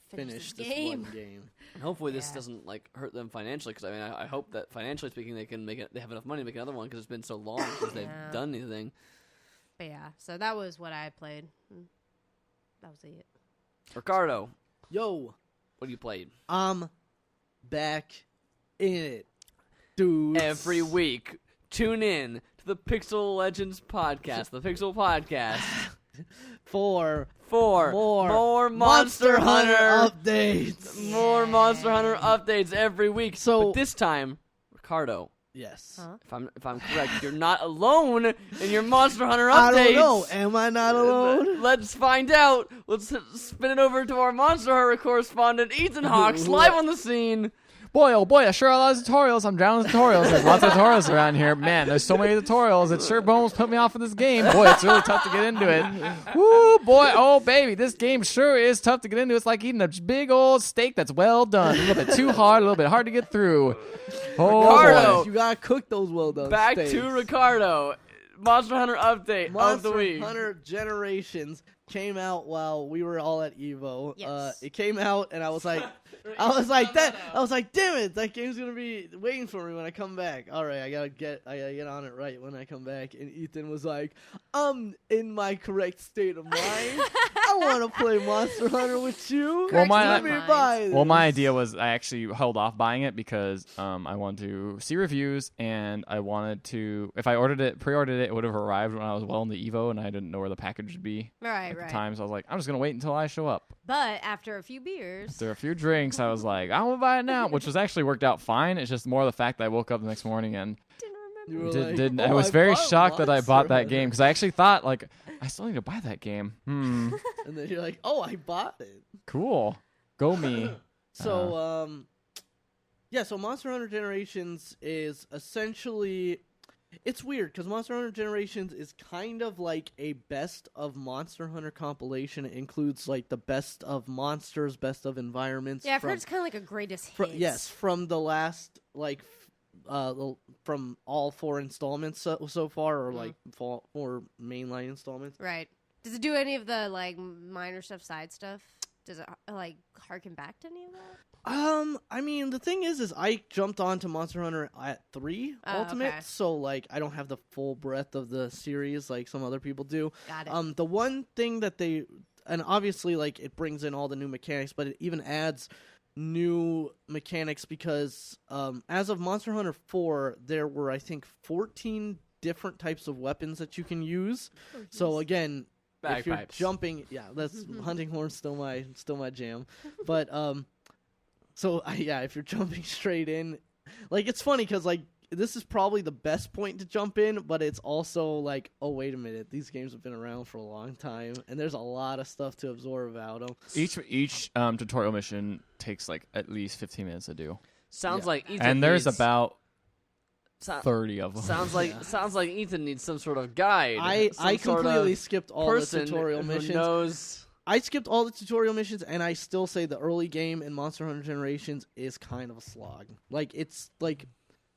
finish this game. One game. And hopefully this doesn't like hurt them financially because I mean I hope that financially speaking they can make it. They have enough money to make another one because it's been so long since they've done anything. But yeah, so that was what I played. That was it. Ricardo, yo. What have you played? I'm back in it, dude. Every week, tune in to the Pixel Legends podcast, the Pixel Podcast, for more Monster Hunter updates. More Monster Hunter updates every week. So but this time, Ricardo. Yes. Huh? If I'm correct, you're not alone in your Monster Hunter updates. I don't know. Am I not alone? Let's find out. Let's spin it over to our Monster Hunter correspondent, Ethan Hawks, live on the scene. boy, oh boy, I sure love tutorials. I'm down with tutorials. There's lots of tutorials around here. Man, there's so many tutorials. It sure almost put me off of this game. Boy, it's really tough to get into it. Woo, boy, oh baby, this game sure is tough to get into. It's like eating a big old steak that's well done. A little bit too hard, a little bit hard to get through. Oh, Ricardo, boy. You gotta cook those well done Back steaks. to Ricardo. Monster Hunter update of the Monster week. Hunter Generations came out while we were all at Evo. Yes. It came out, and I was like, damn it, that game's gonna be waiting for me when I come back. All right, I gotta get on it right when I come back. And Ethan was like, in my correct state of mind. I want to play Monster Hunter with you. Well, Let me buy this. Well, my idea was I actually held off buying it because I wanted to see reviews, and I wanted to, if I pre-ordered it, it would have arrived when I was well in the Evo, and I didn't know where the package would be at the time. So I was like, I'm just going to wait until I show up. But after a few beers. After a few drinks, I was like, I want to buy it now, which was actually worked out fine. It's just more the fact that I woke up the next morning and You were like, didn't. "Oh, I was I very bought shocked that I Monster bought that Hunter." game because I actually thought, like, I still need to buy that game. And then you're like, oh, I bought it. Cool. Go me. So, so Monster Hunter Generations is essentially, it's weird because Monster Hunter Generations is kind of like a best of Monster Hunter compilation. It includes like the best of monsters, best of environments. Yeah, I've heard it's kind of like a greatest hits. Yes, from the last from all 4 installments so far, or like 4 mainline installments. Right. Does it do any of the like minor stuff, side stuff? Does it like harken back to any of that? I mean, the thing is I jumped onto Monster Hunter at 3 Ultimate, okay. so like I don't have the full breadth of the series like some other people do. Got it. The one thing that and obviously like it brings in all the new mechanics, but it even adds new mechanics because as of Monster Hunter 4, there were I think 14 different types of weapons that you can use. So again, if you're Bagpipes. jumping, that's hunting horn's still my jam. But if you're jumping straight in, like it's funny because like this is probably the best point to jump in, but it's also like, oh wait a minute, these games have been around for a long time, and there's a lot of stuff to absorb out of them. Each tutorial mission takes like at least 15 minutes to do. Sounds like Ethan And there's needs, about 30 of them. Sounds like Ethan needs some sort of guide. I completely skipped all the person tutorial who missions. knows. I skipped all the tutorial missions, and I still say the early game in Monster Hunter Generations is kind of a slog. Like, it's like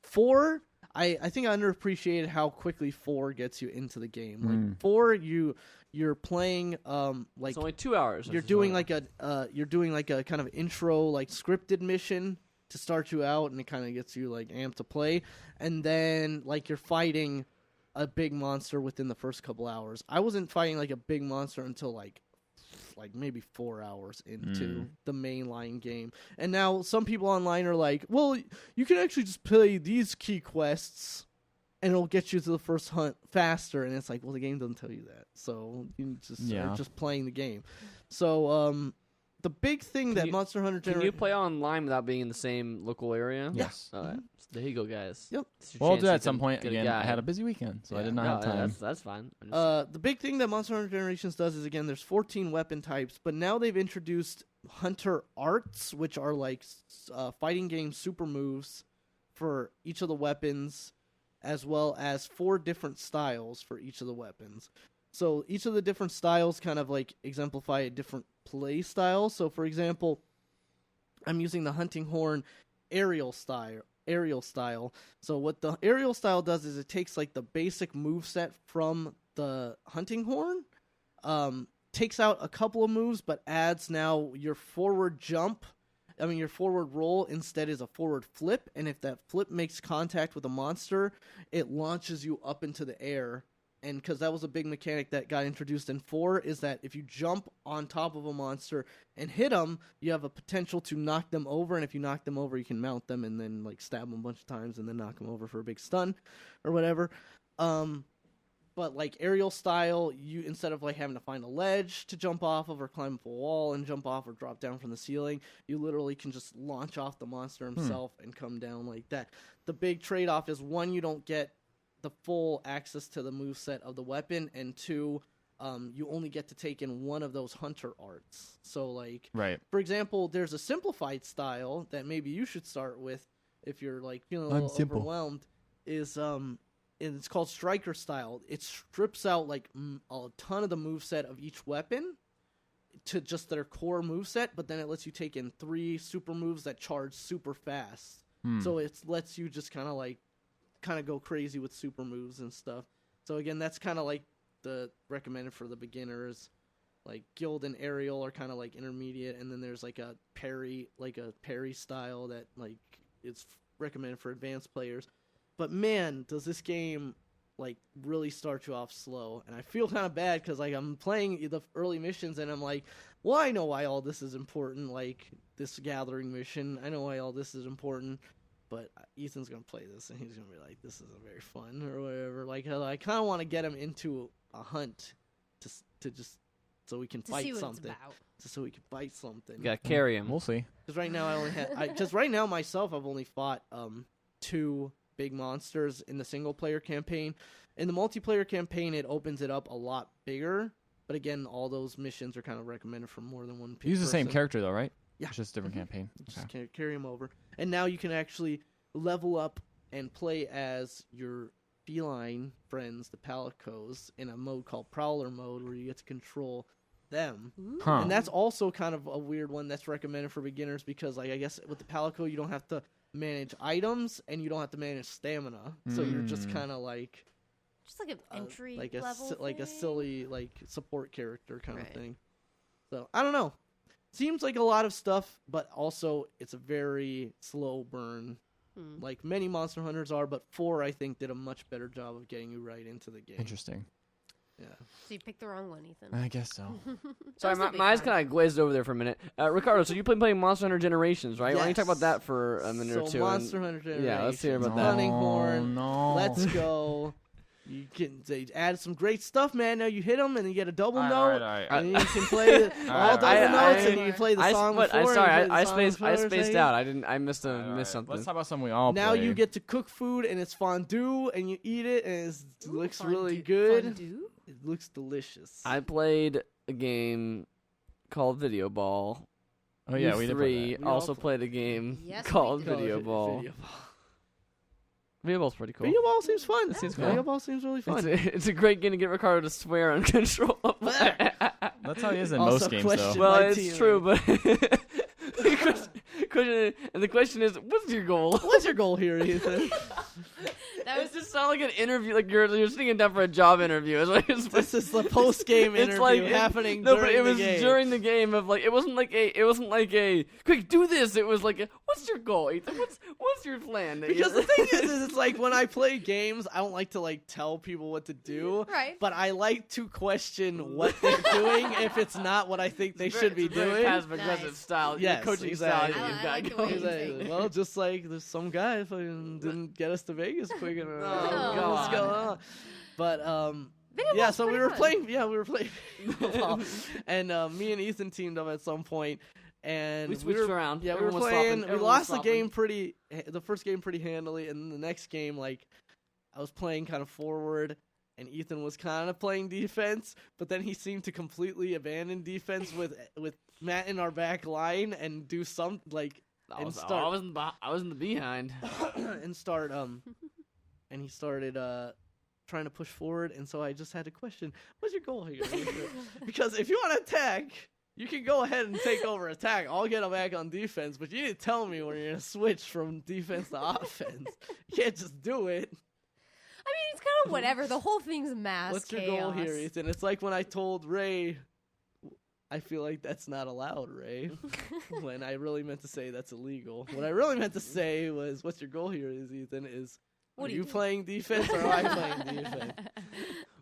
4, I think I underappreciated how quickly 4 gets you into the game. Like 4, you're playing like It's only 2 hours. you're doing like a kind of intro like scripted mission to start you out, and it kind of gets you like amped to play, and then like you're fighting a big monster within the first couple hours. I wasn't fighting like a big monster until like maybe 4 hours into the mainline game. And now some people online are like, well, you can actually just play these key quests and it'll get you to the first hunt faster. And it's like, well, the game doesn't tell you that. So you are just playing the game. So the big thing that Monster Hunter Can you play online without being in the same local area? Yes. All right. So there you go, guys. Yep. Well, I'll do that at some point. Again, I had a busy weekend, so I did not have time. That's fine. The big thing that Monster Hunter Generations does is, again, there's 14 weapon types, but now they've introduced Hunter Arts, which are like fighting game super moves for each of the weapons, as well as 4 different styles for each of the weapons. So each of the different styles kind of like exemplify a different play style. So for example, I'm using the hunting horn aerial style. So what the aerial style does is it takes like the basic moveset from the hunting horn, takes out a couple of moves, but adds now your forward roll instead is a forward flip, and if that flip makes contact with a monster, it launches you up into the air. And because that was a big mechanic that got introduced in 4, is that if you jump on top of a monster and hit them, you have a potential to knock them over, and if you knock them over, you can mount them and then like stab them a bunch of times and then knock them over for a big stun or whatever. But like aerial style, you instead of like having to find a ledge to jump off of or climb up a wall and jump off or drop down from the ceiling, you literally can just launch off the monster himself and come down like that. The big trade-off is, 1, you don't get the full access to the moveset of the weapon, and 2, you only get to take in one of those hunter arts. So, like, Right. for example, there's a simplified style that maybe you should start with if you're like feeling a little overwhelmed. It's called striker style. It strips out like a ton of the moveset of each weapon to just their core moveset, but then it lets you take in 3 super moves that charge super fast. So it lets you just kind of go crazy with super moves and stuff. So again, that's kind of like the recommended for the beginners. Like Guild and Aerial are kind of like intermediate, and then there's like a parry style that like it's recommended for advanced players. But man, does this game like really start you off slow, and I feel kind of bad because like I'm playing the early missions and I'm like, well, I know why all this is important, like this gathering mission. I know why all this is important, but Ethan's gonna play this and he's gonna be like, this isn't very fun or whatever. Like I kind of want to get him into a hunt to just so we can fight something. Just so we can fight something. You gotta carry him. We'll see. Because right now I only have right now myself I've only fought 2 big monsters in the single player campaign. In the multiplayer campaign, it opens it up a lot bigger. But again, all those missions are kind of recommended for more than one person. Use the same character though, right? Yeah. It's just a different campaign. Just carry him over. And now you can actually level up and play as your feline friends, the palicos, in a mode called Prowler mode where you get to control them. Huh. And that's also kind of a weird one that's recommended for beginners because, like, I guess with the palico, you don't have to manage items and you don't have to manage stamina. So you're just kind of like... Just like an entry like level like a thing? silly like support character kind of thing. So I don't know. Seems like a lot of stuff, but also it's a very slow burn, like many Monster Hunters are. But 4, I think, did a much better job of getting you right into the game. Interesting. Yeah. So you picked the wrong one, Ethan. I guess so. Sorry, my eyes kind of glazed over there for a minute. Ricardo, so you've been playing Monster Hunter Generations, right? Why don't you talk about that for a minute or two? Monster Hunter Generations. Yeah, let's hear about that. Hunting Horn. No. Let's go. They added some great stuff, man. Now you hit them and you get a double note, All right. and then you can play all double notes, and you can play the song before. I spaced out. I missed something. Let's talk about something we all Now play. you get to cook food, and it's fondue, and you eat it, and it looks really good. Fondue? It looks delicious. I played a game called VideoBall. Oh yeah, we did play that. We also all played a game Yes, called we did. VideoBall. VideoBall's pretty cool. VideoBall seems fun. It seems fun. VideoBall seems really fun. It's a great game to get Ricardo to swear uncontrollably. That's how he is in Also most games, though. question- Well, My it's team. true, but the question is, what's your goal? What's your goal here, Ethan? That It just sound like an interview, like you're sitting down for a job interview. It's like This is the post-game It's interview like happening No, during but it was the game. during the game of like it wasn't like a quick do this. It was like what's your goal, Ethan? What's your plan? Because the thing is it's like when I play games, I don't like to like tell people what to do. Right. But I like to question what they're doing if it's not what I think they should be doing. Passive aggressive Nice. style, Yes, coaching exactly. style. I You've like got the going. way you Exactly. think. Well, just like there's some guy fucking didn't get us to Vegas quick enough. Oh, What's God. going on? But VideoBall's yeah, so we pretty were fun. playing. Yeah, we were playing. VideoBall. And me and Ethan teamed up at some point, and We switched were, around. Yeah, Everyone we was were playing. swapping. We Everyone lost was the game the first game pretty handily, and the next game, like, I was playing kind of forward, and Ethan was kind of playing defense, but then he seemed to completely abandon defense with Matt in our back line and do some like I was in the behind. and start and he started trying to push forward, and so I just had to question, what's your goal here? Because if you want to attack, you can go ahead and take over attack. I'll get him back on defense, but you need to tell me when you're gonna switch from defense to offense. You can't just do it. I mean, it's kind of whatever. The whole thing's mass What's your chaos. goal here, Ethan? It's like when I told Ray, I feel like that's not allowed, Ray. When I really meant to say that's illegal. What I really meant to say was, what's your goal here, is Ethan? What Are do you you do? playing defense or am I playing defense?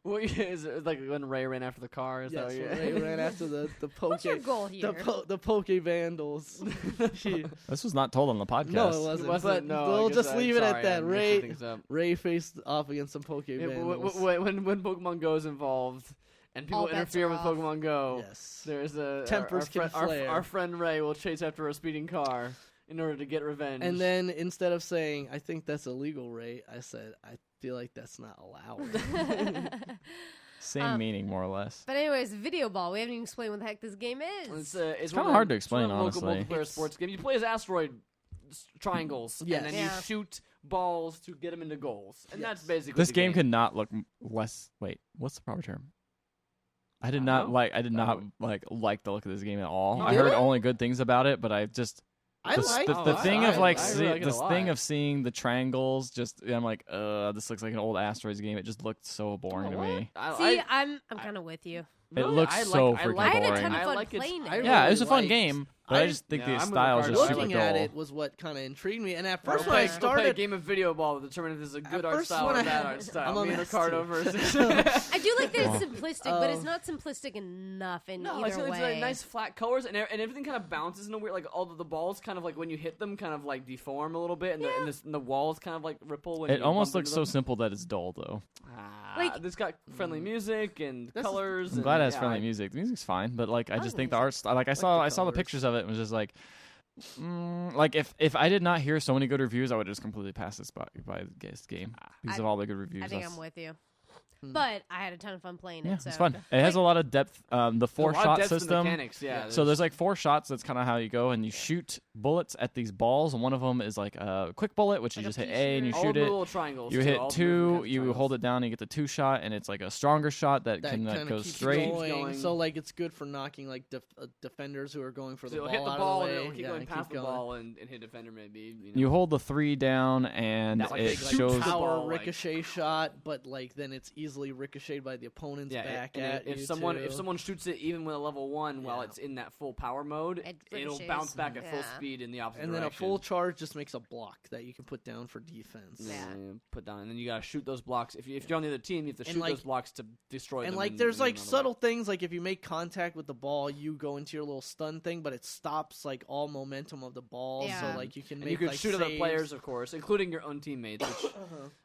What is it like when Ray ran after the car? Is Yes, that when what Ray ran after the poke. What's your goal here? The Poke Vandals. This was not told on the podcast. No, it wasn't. Wasn't- But no, I we'll guess just I'm leave it at sorry, that. I'm mixing things up. Ray faced off against some Poke Yeah, Vandals. when Pokemon Go is involved and people All bets interfere are with off. Pokemon Go, Yes. there's a Tempers can our flare. Our friend Ray will chase after a speeding car in order to get revenge. And then instead of saying, I think that's illegal, Ray, I said, I feel like that's not allowed. Same meaning, more or less. But anyways, Video Ball. We haven't even explained what the heck this game is. It's kind of hard to explain, local honestly. multiplayer sports game. You play as asteroid triangles, Yes. and then you shoot balls to get them into goals, and that's basically This the game could not look less. Wait, what's the proper term? I did not like the look of this game at all. Oh, I heard really? only good things about it, but I just the thing of like this thing of seeing the triangles. Just I'm like, this looks like an old asteroids game. It just looked so boring to me. See, I'm kind of with you. It looks so freaking boring. I had a ton of fun playing it. Yeah, it was a fun game, but I just think the style is just super looking dull. at it was what kind of intrigued me. And at We'll first when I play a started, game of video ball to determine if this is a good art first style or when a bad art I'm style. a Me and mess Ricardo too. versus. I do like that it's simplistic, but it's not simplistic enough in No, either it's way. like nice flat colors, and everything kind of bounces in a weird, like all of the balls kind of like when you hit them, kind of like deform a little bit, and the walls kind of like ripple. When It you almost bump looks into so them. simple that it's dull, though. It's got friendly music and colors. I'm glad it has friendly music. The music's fine, but like I just think the art style. Like I saw the pictures of it and was just like, like if I did not hear so many good reviews, I would just completely pass this by this game because of all the good reviews. I think I'm with you. But I had a ton of fun playing it. Yeah, So. it's fun. It has a lot of depth. The 4-shot system. Mechanics, yeah. So there's like 4 shots. That's kind of how you go, and you shoot bullets at these balls. And one of them is like a quick bullet, which you just hit A and you shoot it. Little triangles. You hit 2, you hold it down, and you get the 2-shot, and it's like a stronger shot that can go straight. Going. So like it's good for knocking like defenders who are going for the ball. Hit the out ball of the and way. it'll keep going past the ball and hit defender maybe. You hold the 3 down, and it shows power ricochet shot, but like then it's easily ricocheted by the opponent's back at if you someone shoots it even with a level 1 while it's in that full power mode, it'll bounce back at full speed in the opposite direction. And then a full charge just makes a block that you can put down for defense. Yeah, put down, and then you gotta shoot those blocks. If you're on the other team, you have to shoot those blocks to destroy them. And like there's like subtle things, like if you make contact with the ball, you go into your little stun thing, but it stops like all momentum of the ball. So like you can make you can like shoot saves. other players, of course, including your own teammates, which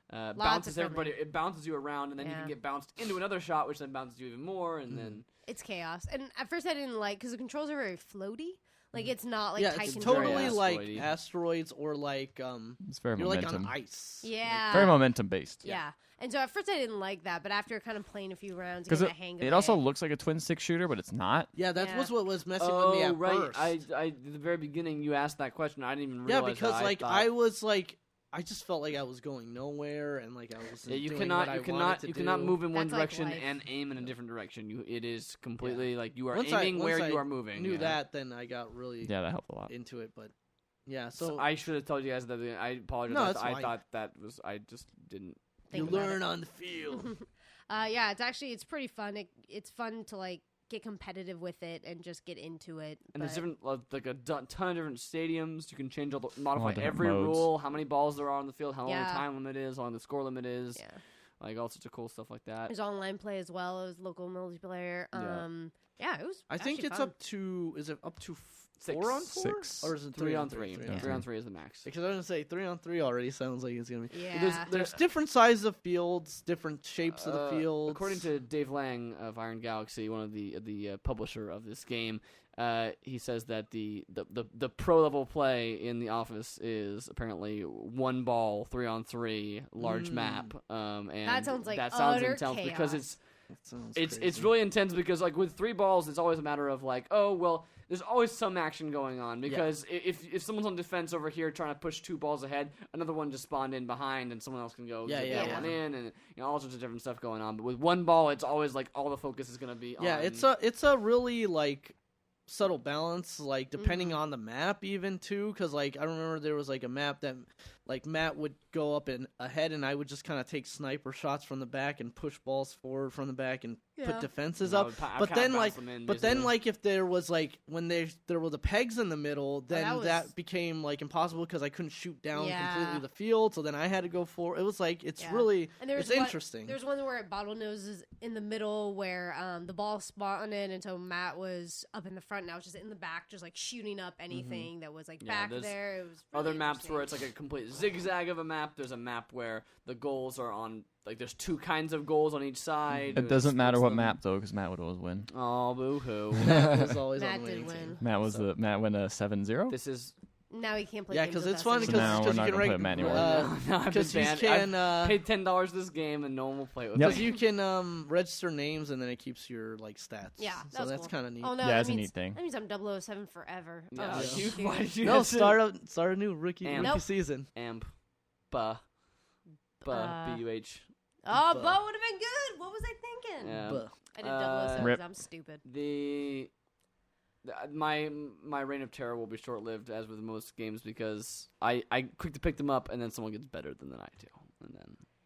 bounces everybody. It bounces you around, and then you can get bounced into another shot, which then bounces you even more, and then it's chaos. And at first I didn't like because the controls are very floaty. Like it's not like it's totally like asteroids or like it's very you're momentum. like on ice. Yeah, very momentum based. Yeah. And so at first I didn't like that, but after kind of playing a few rounds, because hang of it also looks like a twin stick shooter, but it's not. Yeah, that was what was messing with me at first. At the very beginning, you asked that question. I didn't even realize. Yeah, because like I was like, I just felt like I was going nowhere, and like I was. You cannot move in one direction and aim in a different direction. It is completely like you are aiming where you are moving. I knew that, then I got really that helped a lot into it, but. Yeah, so I should have told you guys that. I apologize. No, I thought that was. I just didn't. You learn on the field. Yeah, it's pretty fun. It's fun to like get competitive with it and just get into it. And there's different, like a ton of different stadiums. You can change modify different every modes. rule, how many balls there are on the field, how long the time limit is, how long the score limit is. Yeah. Like all sorts of cool stuff like that. There's online play as well. It was local multiplayer. Yeah, it was. I think it's fun. up to. Is it up to 6 4 on 4? 6 or is it 3 on 3? 3 3 on 3 is the max. Because I was gonna say 3 on 3 already sounds like it's gonna be. Yeah. There's different sizes of fields, different shapes of the fields. According to Dave Lang of Iron Galaxy, one of the publisher of this game, he says that the pro level play in the office is apparently 1 ball, 3 on 3, large map. And that sounds like intense chaos. because it's crazy. really intense because like with 3 balls, it's always a matter of like, oh well. There's always some action going on because if someone's on defense over here trying to push 2 balls ahead, another one just spawned in behind and someone else can go get that one in, and all sorts of different stuff going on. But with 1 ball, it's always like all the focus is going to be on. Yeah, it's a really like subtle balance, like depending on the map even too, because like I remember there was like a map that like Matt would go up and ahead and I would just kind of take sniper shots from the back and push balls forward from the back and put defenses up. But then like if there was like when there were the pegs in the middle, then that became like impossible because I couldn't shoot down completely the field, so then I had to go forward. It was like it's really interesting. There's one where it bottlenoses in the middle where the ball spawned in, and so Matt was up in the front and I was just in the back just like shooting up anything that was like back there. It was really other maps where it's like a complete zigzag of a map. There's a map where the goals are on like there's 2 kinds of goals on each side. It doesn't matter what map though, because Matt would always win. Oh, boo hoo! Matt was always Matt on the did winning win. team. Matt went a 7-0. This is Now he can't play. Yeah, games because with it's us fun anymore. because No, we're you not can gonna play with Matt anymore. No, I've because been you banned. can I've paid $10 this game and no one will play with because me. you can register names and then it keeps your like stats. Yeah, so that's cool. kind of neat. Oh no, Yeah, that it's a means, neat thing. That means I'm 007 forever. Yeah, Oh, you- shoot. why did you No, have to- start a new rookie Amp. season. Amp. Buh. Uh, B-U-H. Oh, Buh. Bo would have been good. What was I thinking? Yeah. Buh. I did 007 Rip. 'cause I'm stupid. My reign of terror will be short-lived, as with most games, because I quick to pick them up, and then someone gets better than I do.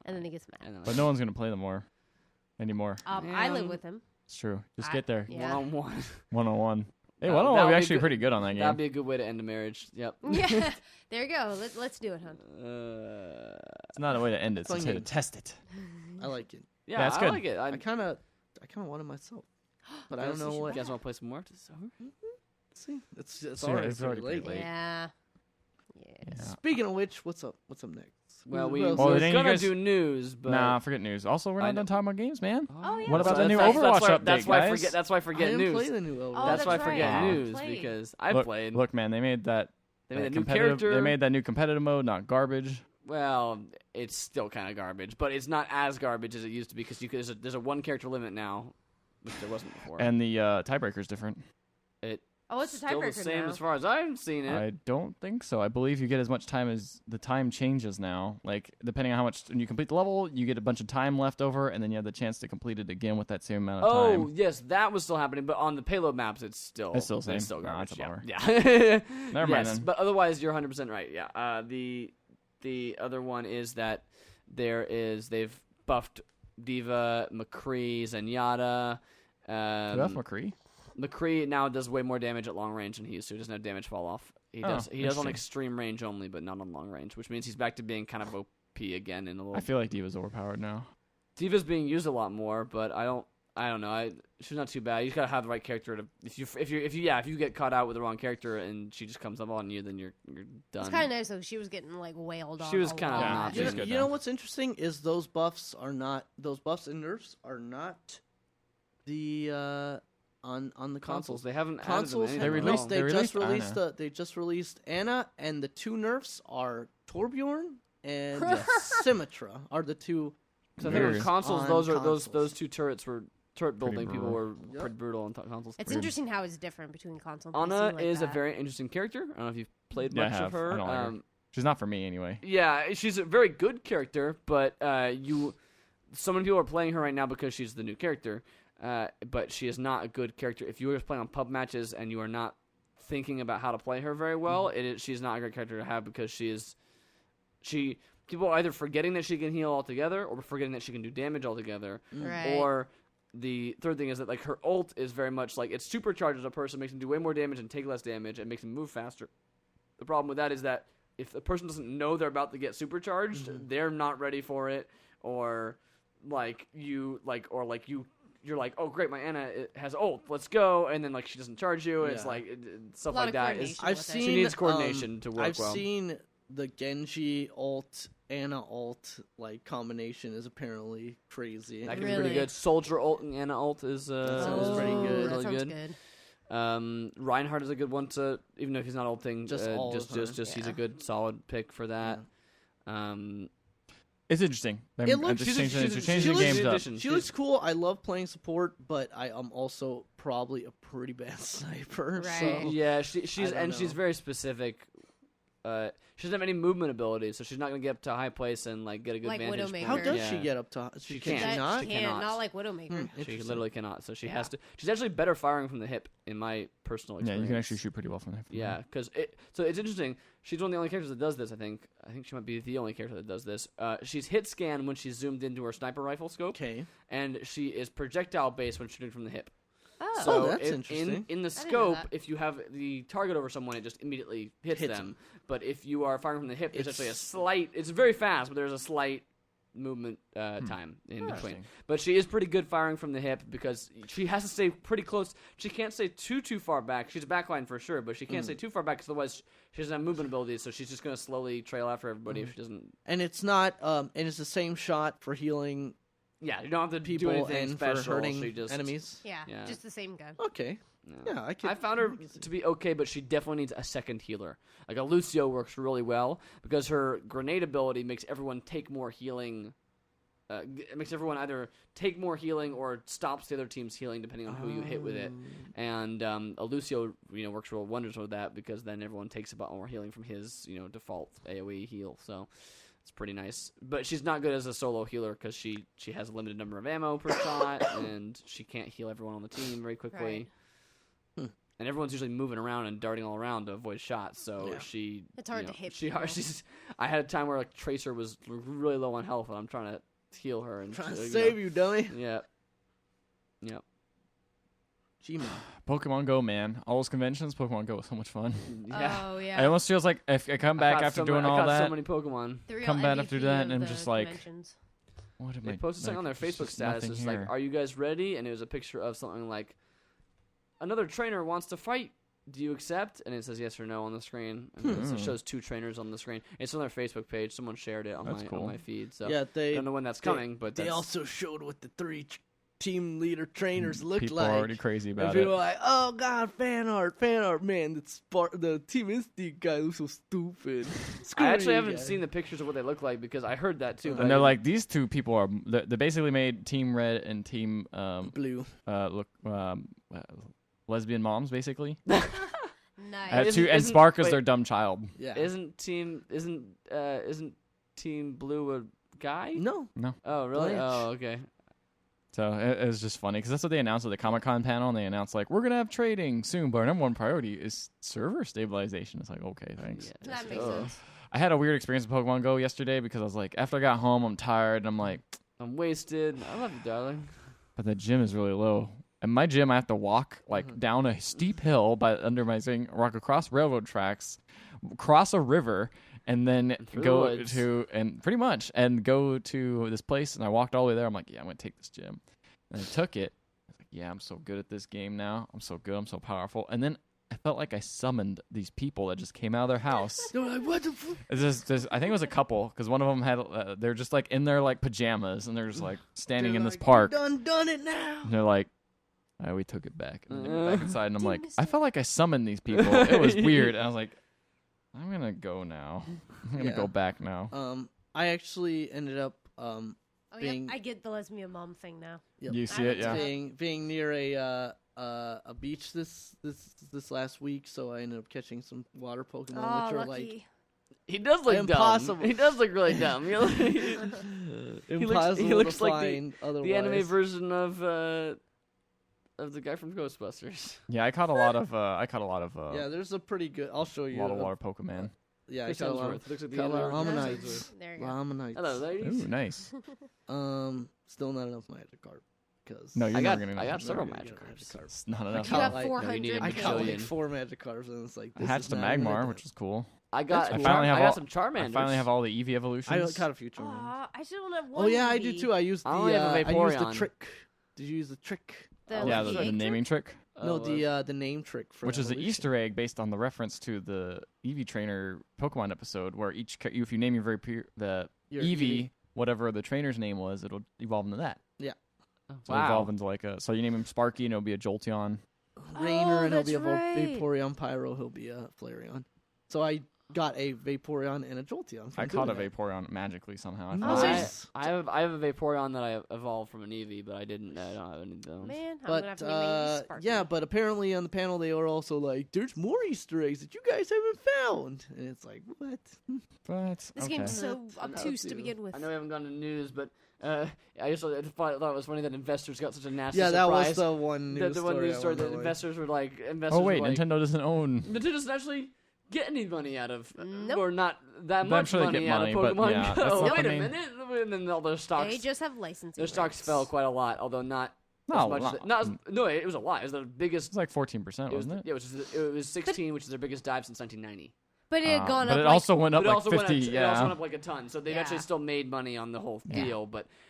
And then he gets mad. And then But no one's gonna play them anymore. I live with him. It's true. Just get there. Yeah. one-on-one. 1-on-one. Hey, That 1-on-one would would be be actually good. pretty good on that game. That'd be a good way to end a marriage. Yep. Yeah. There you go. Let's do it, hon. It's not a way to end it. It's Fun a way to game. test it. I like it. Yeah, Yeah, it's I good. like it. I kind of want it myself, but I don't know what. You guys want to play some more after this? See, it's Yeah, already it's pretty already late. pretty late. Yeah. Yeah. Speaking of which, what's up next? Well, Who we else? Well, were didn't you gonna guys- do news, but Nah, forget news. Also, we're I not know- done talking about games, man. Oh yeah. What about So the new that's Overwatch why, update, That's why I guys? forget. That's why I I forget didn't news. play the new Overwatch. Oh, That's why I that's forget right. news Played. because I look, played. Look, man, they made that. They made a new competitive. character. They made that new competitive mode, not garbage. Well, it's still kind of garbage, but it's not as garbage as it used to be because there's a one character limit now, which there wasn't before. And the tiebreaker's different. Oh, it's a Still the tiebreaker same now. as far as I've seen it. I don't think so. I believe you get as much time as the time changes now. Like, depending on how much when you complete the level, you get a bunch of time left over, and then you have the chance to complete it again with that same amount of Oh, time. yes, that was still happening, but on the payload maps, it's still the same. It's still Nah, garbage. it's a bummer. Yeah. Never mind Yes, then. but otherwise, you're 100% right. Yeah. The other one is that they've buffed Diva, McCree, Zenyatta. Buff McCree? McCree now does way more damage at long range than he used to. He doesn't have damage fall off. He Oh, does on interesting. extreme range only, but not on long range, which means he's back to being kind of OP again in a little. I feel like Diva's overpowered now. Diva's being used a lot more, but I don't know. She's not too bad. You just gotta have the right character to. If you get caught out with the wrong character and she just comes up on you, then you're done. It's kind of nice though. She was getting like wailed on. She was a kinda lot. not She's You, good you now. know what's interesting is those buffs and nerfs are not the on the consoles. consoles. They haven't Consoles added have them in released. anything. They just released Anna, and the two nerfs are Torbjorn and Symmetra are the two. So I think with Weird. consoles, On those consoles. two turrets were turret Pretty building. People brutal. were pretty brutal on consoles. It's Weird. interesting how it's different between console and Anna PC like is that. a very interesting character. I don't know if you've played Yeah, I much of have. her. I don't like her. She's not for me anyway. Yeah, she's a very good character, but so many people are playing her right now because she's the new character. But she is not a good character. If you were just playing on pub matches and you are not thinking about how to play her very well, she's not a great character to have because people are either forgetting that she can heal altogether or forgetting that she can do damage altogether. Right. Or the third thing is that like her ult is very much like it supercharges a person, makes them do way more damage and take less damage, and makes them move faster. The problem with that is that if the person doesn't know they're about to get supercharged, they're not ready for it, or you're like, oh great, my Anna has ult, let's go, and then like she doesn't charge you. And It's Yeah. like stuff A lot like of that. coordination I've with it. seen She needs coordination to work I've well. seen the Genji ult Anna ult combination is apparently crazy. That can be Really? pretty good. Soldier ult and Anna ult is sounds pretty good. Really That sounds good. good. Reinhardt is a good one to, even though he's not ulting, Just all the time. he's a Yeah. good solid pick for that. It's interesting. It looks- Just she's changing she the looks- games up. addition. She looks cool. I love playing support, but I am also probably a pretty bad sniper. Right. So Yeah, she's don't she's know. very specific. She doesn't have any movement abilities, so she's not gonna get up to a high place and like get a good Like vantage Widowmaker. point. how does Yeah. she get up to? She can can't. she not? She Can't, cannot. not like Widowmaker. She Interesting. literally cannot. So she Yeah. has to. She's actually better firing from the hip, in my personal Yeah, experience. you can actually shoot pretty well from there. Yeah, because so it's interesting. She's one of the only characters that does this. I think she might be the only character that does this. She's hit scan when she's zoomed into her sniper rifle scope, Okay. and she is projectile based when shooting from the hip. Oh. So that's interesting. In the I didn't know scope, that. if you have the target over someone, it just immediately hits Hits them. But if you are firing from the hip, there's It's- actually a slight. It's very fast, but there's a slight movement time in between. Interesting. But she is pretty good firing from the hip because she has to stay pretty close. She can't stay too far back. She's a backline for sure, but she can't stay too far back because otherwise she doesn't have movement abilities. So she's just going to slowly trail after everybody if she doesn't. And it's not. And it's the same shot for healing Yeah, you don't have to people do anything and special. for hurting she just, enemies. Yeah, Yeah. just the same gun. Okay. Yeah, I found her to be okay, but she definitely needs a second healer. Like a Lucio works really well because her grenade ability makes everyone take more healing. It makes everyone either take more healing or stops the other team's healing depending on who you hit with it. And a Lucio, works real wonders with that because then everyone takes about more healing from his, default AoE heal. So it's pretty nice. But she's not good as a solo healer because she has a limited number of ammo per shot and she can't heal everyone on the team very quickly. Right. And everyone's usually moving around and darting all around to avoid shots, so it's hard to hit. I had a time where like Tracer was really low on health, and I'm trying to heal her and trying to save you, dummy. Yeah. G-Man. Pokemon Go, man. All those conventions, Pokemon Go was so much fun. Yeah. Oh yeah. It almost feels like if I come back after doing all I that, so many Pokemon. come back after that, and I'm just like, what am I? They posted something on their Facebook status. It's like, "Are you guys ready?" And it was a picture of something like, "Another trainer wants to fight. Do you accept?" And it says yes or no on the screen. And it shows 2 trainers on the screen. It's on their Facebook page. Someone shared it on my feed. So yeah, I don't know when that's coming, but they also showed what the 3 team leader trainers looked people like. People are already crazy about people are like, "Oh God, fan art, man! The Team Instinct guy looks so stupid." I actually haven't seen the pictures of what they look like because I heard that too. And they're like, these 2 people are. They basically made Team Red and Team Blue. Lesbian moms, basically. Nice. And Spark is their dumb child. Yeah. Isn't Team Blue a guy? No. Oh, really? Blanche. Oh, okay. So it was just funny because that's what they announced at the Comic Con panel. And they announced like we're gonna have trading soon, but our number 1 priority is server stabilization. It's like, okay, thanks. Yeah, That makes sense. I had a weird experience with Pokemon Go yesterday because I was like, after I got home, I'm tired, and I'm like, I'm wasted. I love you, darling. But the gym is really low. In my gym, I have to walk like down a steep hill under my thing, walk across railroad tracks, cross a river, and then go to this place. And I walked all the way there. I'm like, yeah, I'm gonna take this gym. And I took it. I was like, yeah, I'm so good at this game now. I'm so good. I'm so powerful. And then I felt like I summoned these people that just came out of their house. They're like, what the fuck? I think it was a couple because one of them had they're just like in their like pajamas and they're just like standing in this park. Done it now. And they're like, we took it back. And then they went back inside, and I'm like, I felt like I summoned these people. It was weird. And I was like, I'm going to go now. I'm going to go back now. I actually ended up being... I get the lesbian mom thing now. Yep. You see it, yeah. Being near a beach this last week, so I ended up catching some water Pokemon, which are lucky. like... He does look impossible. Dumb. He does look really dumb. Impossible he looks to like find the anime version of the guy from Ghostbusters. Yeah, I caught a lot of. yeah, there's a pretty good. I'll show you a lot of water Pokemon. Yeah, I caught a lot of. Looks like the Ramonites. There you go. Ramonites. Hello, ladies. Ooh, nice. Still not enough Magikarp. Because no, you're never gonna. I got several Magikarps. It's not enough. You got 400. No, you need I caught Million. like 4 Magikarps, and it's like I hatched a Magmar, which was cool. I got I finally have some Charmanders. I finally have all the Eevee evolutions. I caught a few Charmanders. I still don't have one. Oh yeah, I Eevee. do too. I used the I used the trick. Did you use the trick? The naming trick. No, the name trick for which is an evolution. Easter egg based on the reference to the Eevee Trainer Pokemon episode, where if you name your the Your Eevee, whatever the trainer's name was, it'll evolve into that. Yeah. So it'll evolve into like so you name him Sparky, and it'll be a Jolteon. Rainer, and he'll be a that's right. Vaporeon. Pyro, he'll be a Flareon. So I got a Vaporeon and a Jolteon. I caught a Vaporeon magically somehow. I have a Vaporeon that I evolved from an Eevee, but I don't have any of those. Man, I'm gonna have to name my Sparky. yeah, but apparently on the panel they were also like, "There's more Easter eggs that you guys haven't found," and it's like, what? But This game's so obtuse to begin with. I know we haven't gone to news, but I just thought it was funny that investors got such a nasty Yeah, that surprise. was the one news the story. one news story that why. investors were like, oh wait, were like, Nintendo doesn't own. Nintendo doesn't actually get any money out of, Nope. or not that I'm much sure they money get out money, of but Pokemon yeah, Go. that's not Wait the a main- minute, and then all their stocks. They just have licensing. Their stocks rights. fell quite a lot, although not as much. It was a lot. It was the biggest. It's like 14%, wasn't it? Yeah, it was 16, which is their biggest dive since 1990. But it had gone up. But it like, also went up But it like also 50. It also Yeah. went up like a ton. So they've Yeah. actually still made money on the whole Yeah. deal.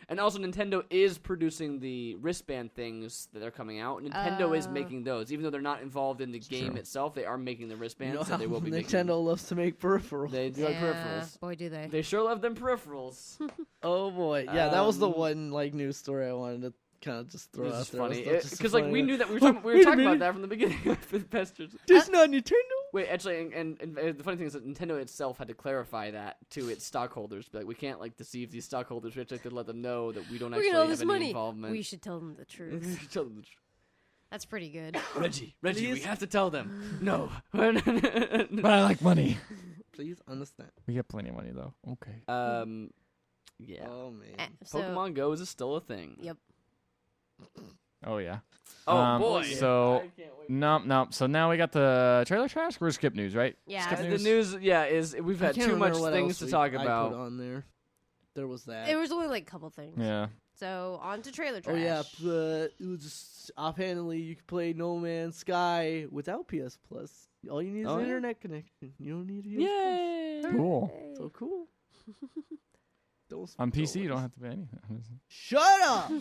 And also Nintendo is producing the wristband things that are coming out. Nintendo is making those, even though they're not involved in the game true. itself. They are making the wristbands, You know so how they will be Nintendo making. loves to make peripherals. They do like peripherals. Boy, do they. They sure love them peripherals. Oh boy, yeah, that was the one like news story I wanted to kind of just throw It's out just there. funny It's just because like funny. we knew that we were Wait talking a about minute. that from the beginning of the Pesters. This not Nintendo. Wait, actually, and the funny thing is that Nintendo itself had to clarify that to its stockholders. Like, we can't like deceive these stockholders. We actually have to let them know that we don't We're actually gonna all have this any money. involvement. We should tell them the truth. We should tell them the truth. That's pretty good. Reggie, we Please. have to tell them. No. But I like money. Please understand. We get plenty of money though. Okay. Yeah. Oh man. So, Pokemon Go is still a thing. Yep. Oh yeah. Oh boy. So I can't wait. no. So now we got the trailer trash. We're skip news, right? Yeah. Skip The news, is we've I had can't too much remember what things else to talk I put about. on there. There was that. There was only like a couple things. Yeah. So on to trailer trash. Oh yeah, but it was just offhandedly you can play No Man's Sky without PS Plus. All you need is Oh, an yeah? internet connection. You don't need PS Yay! Cool. Hooray. Plus. So cool. Don't On speak PC, you over don't us. have to pay anything. Shut up!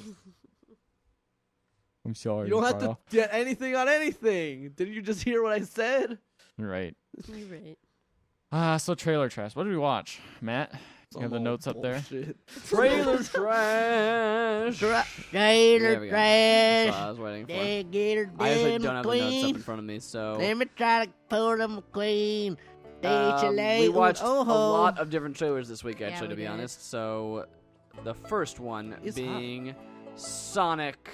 I'm sorry. You don't have to Ricardo. get anything on anything. Didn't you just hear what I said? You're right. You're right. So trailer trash. What did we watch, Matt? You have the Some notes up there. bullshit. Trailer trash. There Trailer we go. That's trash. what I was waiting for. They get her I actually damn don't have the notes up queen. in front of me, so Let me try to pull them queen. we watched oh, a lot of different trailers this week, Yeah, actually, we to be did. honest. So the first one It's being Sonic.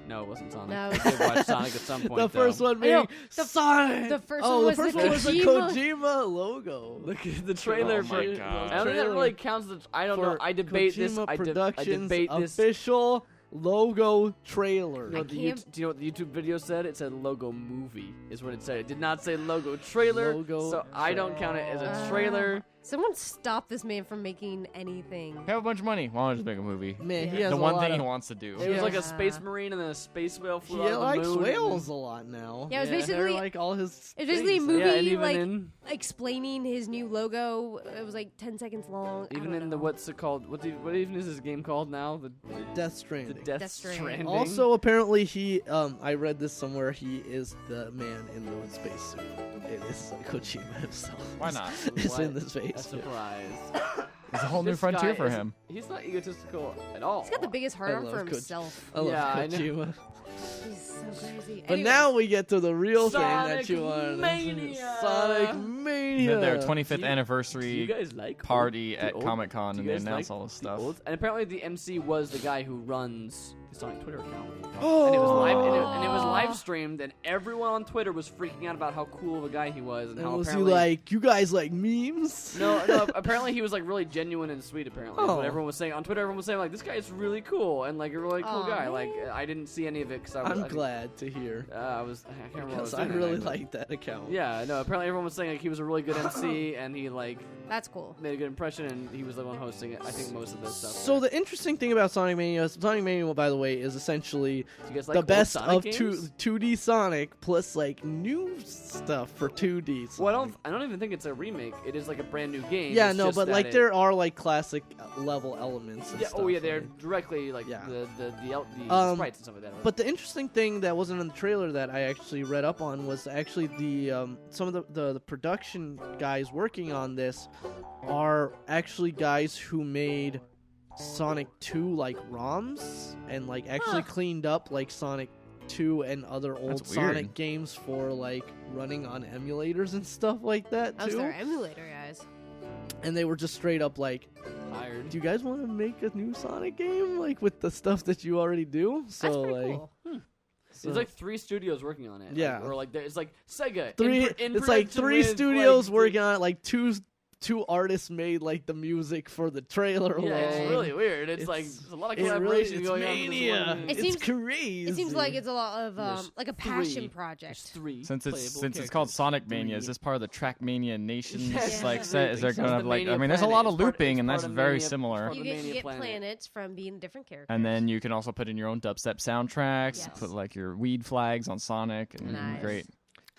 No, it wasn't Sonic. No, I did watch Sonic at some point. The first though. one I being know. Sonic. The first oh, one the was first the one was the Kojima. Kojima logo. The trailer Oh my for. God. I don't think that really counts. I don't know. For I debate this. Kojima I Productions debate this. official logo trailer. You know, I do can't- you know what the YouTube video said? It said logo movie is what it said. It did not say logo trailer. Logo so I don't count it as a trailer. Someone stop this man from making anything. You have a bunch of money. Why don't you just make a movie? Man, he Yeah. has The a one lot thing of, he wants to do. He was like a Yeah. space marine and then a space whale flew He out of the likes moon. whales a lot now. Yeah, it was Yeah. basically They're like all his. it was basically a things. movie Yeah, and even like in explaining his new logo. It was like 10 seconds long. I even don't in the know. what's it called? What even is this game called now? The Death Stranding. Death Stranding. Stranding. Also, apparently, he. I read this somewhere. He is the man in the spacesuit. It is Kojima himself. Why not? It's What in the a spacesuit. surprise. It's a whole new This frontier guy for is- him. He's not egotistical at all. He's got the biggest heart I on love for Kojima. himself. I love Yeah, I know. Kojima. He's so crazy. But Anyways, now we get to the real thing that Sonic you want. Mania! Sonic Mania. Their 25th Do you anniversary guys like party the at old- Comic Con, do and you they guys announced like all this the stuff. old- And apparently the MC was the guy who runs the Sonic Twitter account. Oh. And it was live, and it was live streamed, and everyone on Twitter was freaking out about how cool of a guy he was, and And how was he apparently like, you guys like memes? no, apparently he was like really genuine and sweet. Apparently, is what Oh. everyone was saying on Twitter. Everyone was saying like, this guy is really cool and like a really cool Aw, guy. man. Like I didn't see any of it because I'm glad to hear. I can't remember. Because what I was doing really that night, like that account. but- Yeah, no. Apparently everyone was saying like he was a really good MC and he like that's cool. made a good impression and he was the one hosting it. I think most of this stuff. So the interesting thing about Sonic Mania, by the way, is essentially Do you guys like the old best Sonic of games? 2D Sonic plus like new stuff for 2D. Sonic. Well, I don't even think it's a remake. It is like a brand new game. Yeah, It's no, just but that like it- there are like classic level elements. And Yeah. stuff, Oh yeah, they're right? directly like Yeah. the sprites and stuff like that. Right? But the interesting thing that wasn't in the trailer that I actually read up on was actually the some of the production guys working on this are actually guys who made Sonic 2 like ROMs and like actually cleaned up like Sonic 2 and other old That's weird. Sonic games for like running on emulators and stuff like that That was too. their emulator, guys. And they were just straight up like, Tired. do you guys want to make a new Sonic game like with the stuff that you already do? So That's pretty like cool. so- There's like 3 studios working on it. Yeah. Like, or like it's like Sega. three In it's like production 3 with, studios like, working on it, like two artists made like the music for the trailer. Yeah, it's alone. really weird. It's like It's- there's a lot of It really, collaboration it's going mania. on. In this It one. seems- It's crazy. It seems like it's a lot of There's like a 3. passion There's project. 3. Since it's playable called characters. Sonic Mania, 3. is this part of the Trackmania Nations Yes. like Yeah. set? Is there It's gonna the have like? Mania I mean, there's a planet. lot of It's part- looping, it's and part that's of very Mania- similar. part You of the get Mania planet. planet. planets from being different characters. And then you can also put in your own dubstep soundtracks. Yes. Put like your weed flags on Sonic, and Nice. great.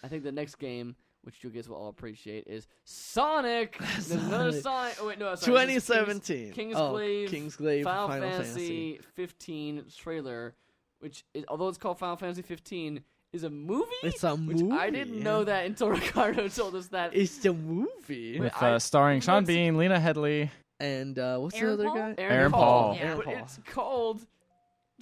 I think the next game, which you guys will all appreciate, is Sonic. There's another Sonic. Oh wait, no, sorry. this is 2017. Kingsglaive Kingsglaive Final Fantasy. Fantasy 15 trailer, which is, although it's called Final Fantasy 15, is a movie. It's a Which movie. I didn't know that until Ricardo told us that. It's a movie. With I- starring Sean let's- Bean, Lena Headley. And what's Aaron the other Paul? guy? Aaron Paul. Yeah. But Paul. it's called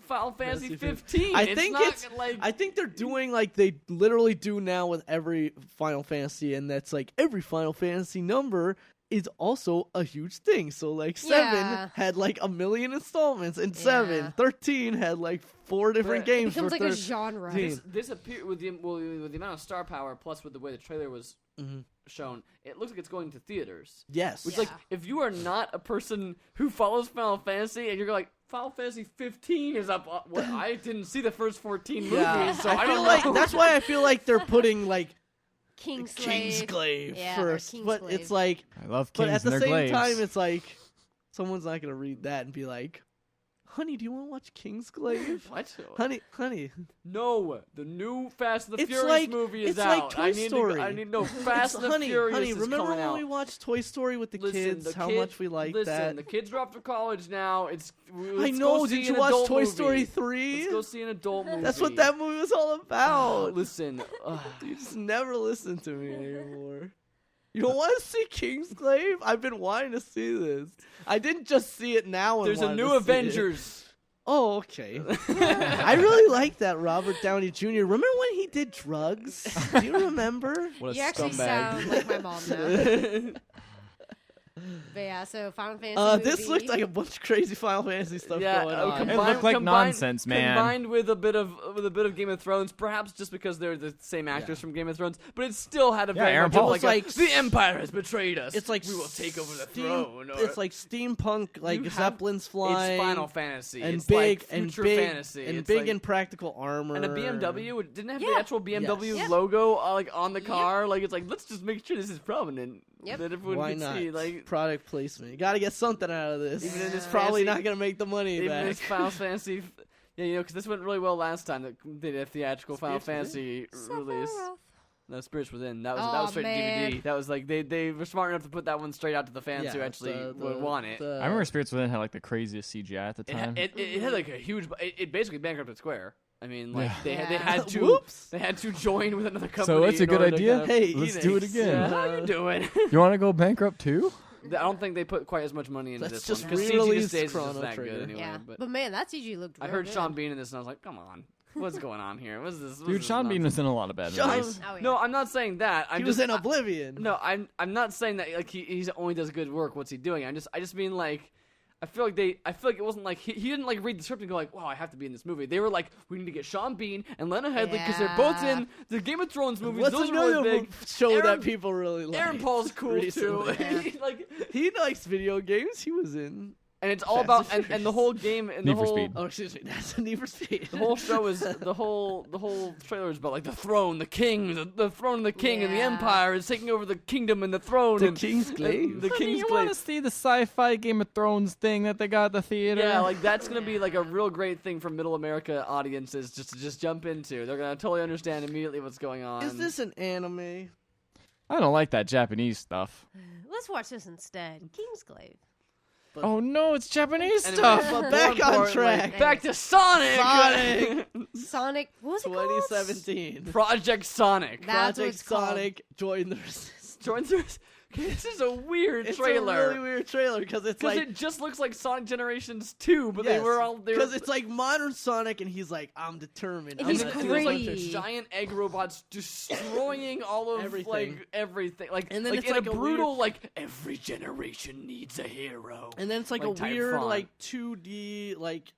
Final Fantasy 15. I It's think not it's like I think they're doing like they literally do now with every Final Fantasy, and that's like every Final Fantasy number is also a huge thing. So like 7 Yeah. had like 1 million installments, and Yeah. 13 had like 4 different But- It games. becomes for like a 13. genre. this appear with the amount of star power plus with the way the trailer was Mhm. shown, it looks like it's going to theaters. Yes. Which Yeah. like if you are not a person who follows Final Fantasy and you're like Final Fantasy 15 is up, what I didn't see the first 14 movies, Yeah. so I I feel don't like know. that's why I feel like they're putting like Kingslave. Kingsglaive Yeah, or first, but Kingsglaive. it's like, I love but kings at the and their same glaives. time, it's like someone's not gonna read that and be like, "Honey, do you want to watch Kingsglaive?" What? honey. No, the new Fast and the It's Furious like- movie is it's like out. Toy I need Story. I need no Fast and the honey, Furious honey, is remember coming when out. we watched Toy Story with the kids? Listen, How much we liked listen, that. the kids are off to college now. I let's know. go see Did you an watch adult Toy movie. Story 3? Let's go see an adult movie. That's what that movie was all Oh, about. listen, You just never listen to me anymore. You don't want to see Kingsglaive? I've been wanting to see this. I didn't just see it now. And there's a wanted new to see it. Avengers. Oh, okay. I really like that Robert Downey Jr. Remember when he did drugs? Do you remember? What a You actually scumbag. sound like my mom now. But yeah, so Final Fantasy This movie. looked like a bunch of crazy Final Fantasy stuff Yeah, going oh, on. It looked like nonsense, man. Combined with a bit of Game of Thrones, perhaps just because they're the same actors Yeah. from Game of Thrones, but it still had a Yeah, very Aaron much of Paul's like, like the Empire has betrayed us. It's like we will take over the steam- throne. Or, It's like steampunk, like You have- zeppelins flying. it's Final Fantasy. and it's big like and future big fantasy. and It's big like, and practical armor. and a BMW. It didn't have the Yeah. actual BMW Yes. logo like on the car. Like it's like let's just make sure this is prominent. Yep. That everyone Why can not? see. Like Product placement. You got to get something out of this. Even in this probably fancy- not going to make the money even back. this Final Fantasy. Yeah, you know, because this went really well last time that they did a theatrical Final Spirits Fantasy release. Sephiroth. No, Spirits Within. That was Aw, straight man. DVD. That was like they were smart enough to put that one straight out to the fans who actually would want it. I remember Spirits Within had like the craziest CGI at the It, time. it had like a huge. It basically bankrupted Square. I mean, like Yeah. they had to. Whoops. They had to join with another company. So it's a in good order to idea. kind of- Hey, Let's Enix. do it again. Yeah, how you doing? You want to go bankrupt too? I don't think they put quite as much money into Let's this just one because CG re-release just stays just Chrono that Trigger. good anyway. Yeah, But but man, that CG looked. I real heard good. Sean Bean in this, and I was like, "Come on, what's going on here? What's this?" Dude, Sean Bean was in a lot of bad Sean- movies. Oh, yeah. No, I'm not saying that. I'm He just was in Oblivion. No, I'm not saying that like he's only does good work. What's he doing? I just mean like I feel like it wasn't like he didn't like read the script and go like, wow, I have to be in this movie. They were like, we need to get Sean Bean and Lena Headey because they're both Yeah. in the Game of Thrones movies. What's Those are another really big. show Aaron- that people really like? Aaron Paul's cool recently? too. Like, He likes video games. He was in. and it's all Fast about and and the whole game and Need the for whole Speed. Oh, excuse me. That's a Need for Speed. the whole show is the whole trailer is about like the throne, the king, the throne of the king, and the Yeah. empire is taking over the kingdom and the throne. The and, Kingsglaive. and the Honey, King's you want to Glaive. see the sci-fi Game of Thrones thing that they got at the theater? Yeah, like that's gonna be like a real great thing for Middle America audiences just to jump into. They're gonna totally understand immediately what's going on. Is this an anime? I don't like that Japanese stuff. Let's watch this instead. Kingsglaive. Oh no, it's Japanese Anyway, stuff. But more back on importantly, track. Back to Sonic. Sonic. Sonic. What was it called? 2017. Project Sonic. That's what Project it's called. Sonic Join the Resistance. Join through. This is a weird It's trailer. a really weird trailer because it's Because like it just looks like Sonic Generations 2, but they were all because it's like modern Sonic and he's like I'm determined. And I'm he's gonna and do there's a like bunch of great. giant egg robots destroying all of Everything. like everything. Like And then like it's in like a a brutal like every generation needs a hero. And then it's like, like a type weird font. like 2D like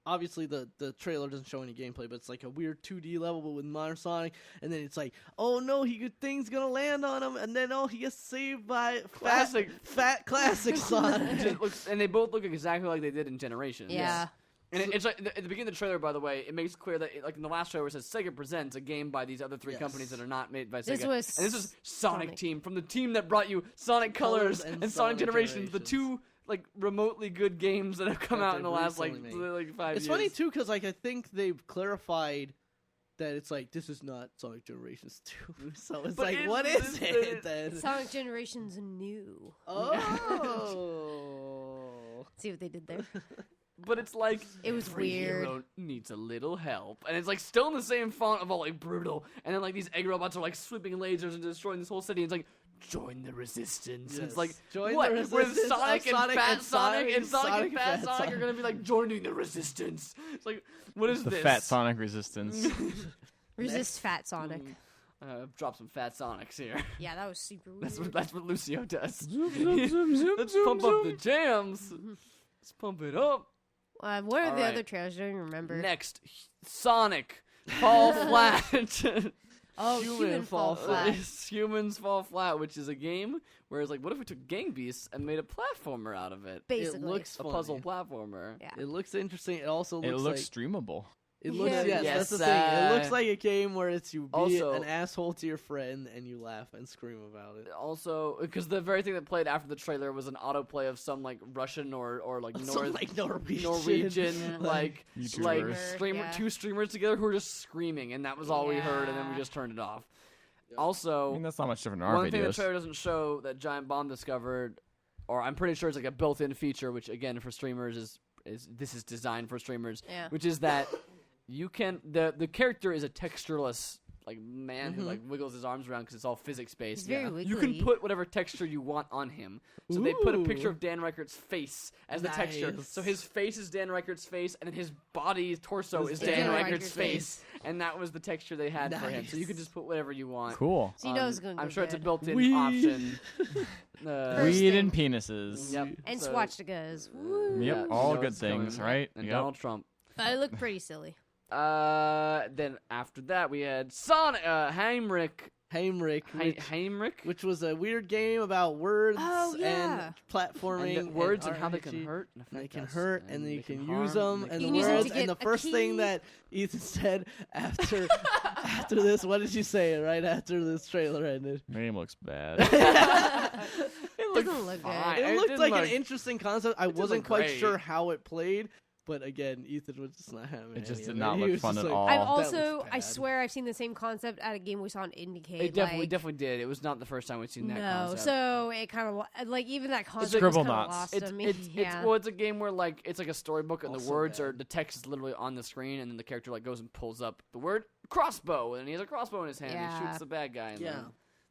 obviously the trailer doesn't show any gameplay, but it's like a weird 2D level but with modern Sonic. And then it's like, oh no, thing's gonna land on him, and then he gets saved by Classic. fat classic It Sonic. just looks, and they both look exactly like they did in Generations. Yeah. And it's like at the beginning of the trailer, by the way, it makes clear that like in the last trailer, it says Sega presents a game by these other three Yes. companies that are not made by Sega. This was and this is Sonic Sonic. Team from the team that brought you Sonic Colors and Sonic Generations, the two like remotely good games that have come That out in the they've last like recently made. 5 It's years. funny too because like I think they've clarified that it's like this is not Sonic Generations 2. So it's But like is what this is it the- then? Sonic Generations new. Oh. See what they did there? But it's like It was every weird. hero needs a little help, and it's like still in the same font of all like brutal, and then like these egg robots are like sweeping lasers and destroying this whole city. It's like, join the resistance. Yes. And it's like, Join what? the With resistance Sonic of and Fat and Sonic and Sonic Fat and Sonic are gonna be like joining the resistance. It's like, what is The this? Fat Sonic resistance. Resist Fat Sonic. Drop some Fat Sonics here. Yeah, that was super weird. That's what Lucio does. zoom, Let's zoom, pump up zoom. the jams. Let's pump it up. What are All the right. other trailers? I don't even remember. Next, Sonic Fall Flat. Oh, Human Fall Flat. Humans Fall Flat, which is a game where it's like, what if we took Gang Beasts and made a platformer out of it? Basically. It looks A funny. puzzle platformer. Yeah. It looks interesting. It also looks It looks like streamable. it looks. Yeah. Yes, Yes, that's the thing. It looks like a game where it's you be also- an asshole to your friend and you laugh and scream about it. Also, because the very thing that played after the trailer was an autoplay of some like Russian or like Some, like Norwegian, Norwegian like YouTubers. streamer Yeah. two streamers together who were just screaming, and that was all we heard, and then we Yeah. just turned it off. Yep. Also, I mean, that's not much different than our one thing the videos. trailer doesn't show that Giant Bomb discovered, or I'm pretty sure it's like a built-in feature, which again for streamers is this is designed for streamers, Yeah. which is that you can the character is a textureless like man who like wiggles his arms around because it's all physics based. He's very You can wiggly. put whatever texture you want on him. So they put a picture Ooh. of Dan Reichert's face as the texture. Nice. So his face is Dan Reichert's face, and then his body, torso Is is Dan Dan Reichert's Reicher's face. And that was the texture they had for him. So you could Nice. just put whatever you want. Cool. So you know it's going to I'm go sure it's a good. built-in Wee. option. First Weed thing. and penises. Yep. And So- swastikas. Woo. Yep, Yeah, all you know good it's coming. things, right? And Yep. Donald Trump. But it looked pretty silly. Then after that we had Sonic Heinrich, which was a weird game about words Oh, yeah. and platforming, and words and how they RPG. can hurt. And they affect can us, hurt, and then you they can harm, use them, they and can the You use them words. to And get the a first thing key. that Ethan said after after this, what did you say right after this trailer ended? Name looks bad. It looked Doesn't look good. fine. It looked didn't like an look- interesting concept. I didn't wasn't look quite great. sure how it played, but again, Ethan was just not having It just any did of not He look was fun just at like, all. I've That also, looks I bad. swear, I've seen the same concept at a game we saw on Indicate. It definitely like, did. It was not the first time we've seen that no, concept. so it kind of like even that concept Scribble was kind of knots. lost It's on me. it's yeah. well, it's a game where like it's like a storybook, and the Also words bad. are the text is literally on the screen, and then the character like goes and pulls up the word crossbow, and he has a crossbow in his hand. And he Yeah. shoots the bad guy. And Yeah. then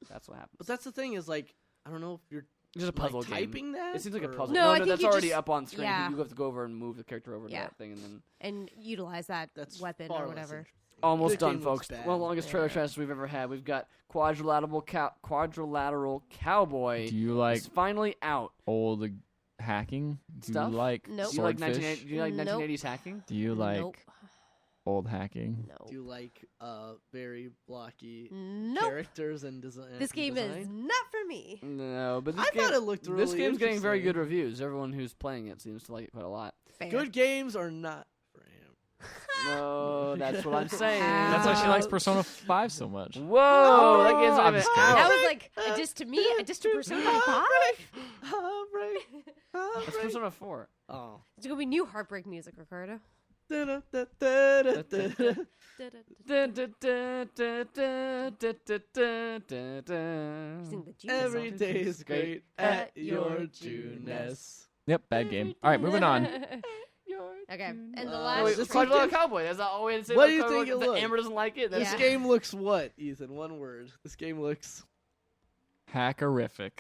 that's what happens. But that's the thing is like I don't know if you're It's just a puzzle like, game. typing that. It seems like a or- puzzle. No, I think that's you already just- up on screen. yeah. You have to go over and move the character over to Yeah. that thing, and then and utilize that That's weapon far or less whatever. interesting. almost Good done, game looks folks. bad. One of the longest trailer Yeah. trailers we've ever had. We've got Quadrilateral Cowboy. Do you like is finally out. old hacking? Do Stuff? you like Nope. Do you like swordfish? 1980s hacking? Do you like Nope. old hacking? No. Do you like very blocky Nope. characters and design? This game is design? not for me. No, but this I game, thought it looked really this game's getting very good interesting. reviews. Everyone who's playing it seems to like it quite a lot. Fair. Good games are not for him. No, that's what I'm saying. That's why she likes Ouch. Persona 5 so much. Whoa, that game's not I'm even just kidding. out. That was like a diss to me, a diss to Persona 5. Heartbreak. That's Heartbreak. Persona 4. Oh. It's gonna be new heartbreak music, Ricardo. Da-da-da-da-da-da. Using the Judas Every song. day is great at your Juness. Yep, bad game. All right, moving on. Okay, and the Oh, last. wait, This this game- Quadrilateral Cowboy. That's all we had to say. What about do you Quadrilateral think it Cowboy. looks? Amber doesn't like it. This Yeah. game looks what, Ethan? One word. This game looks. Hackerific.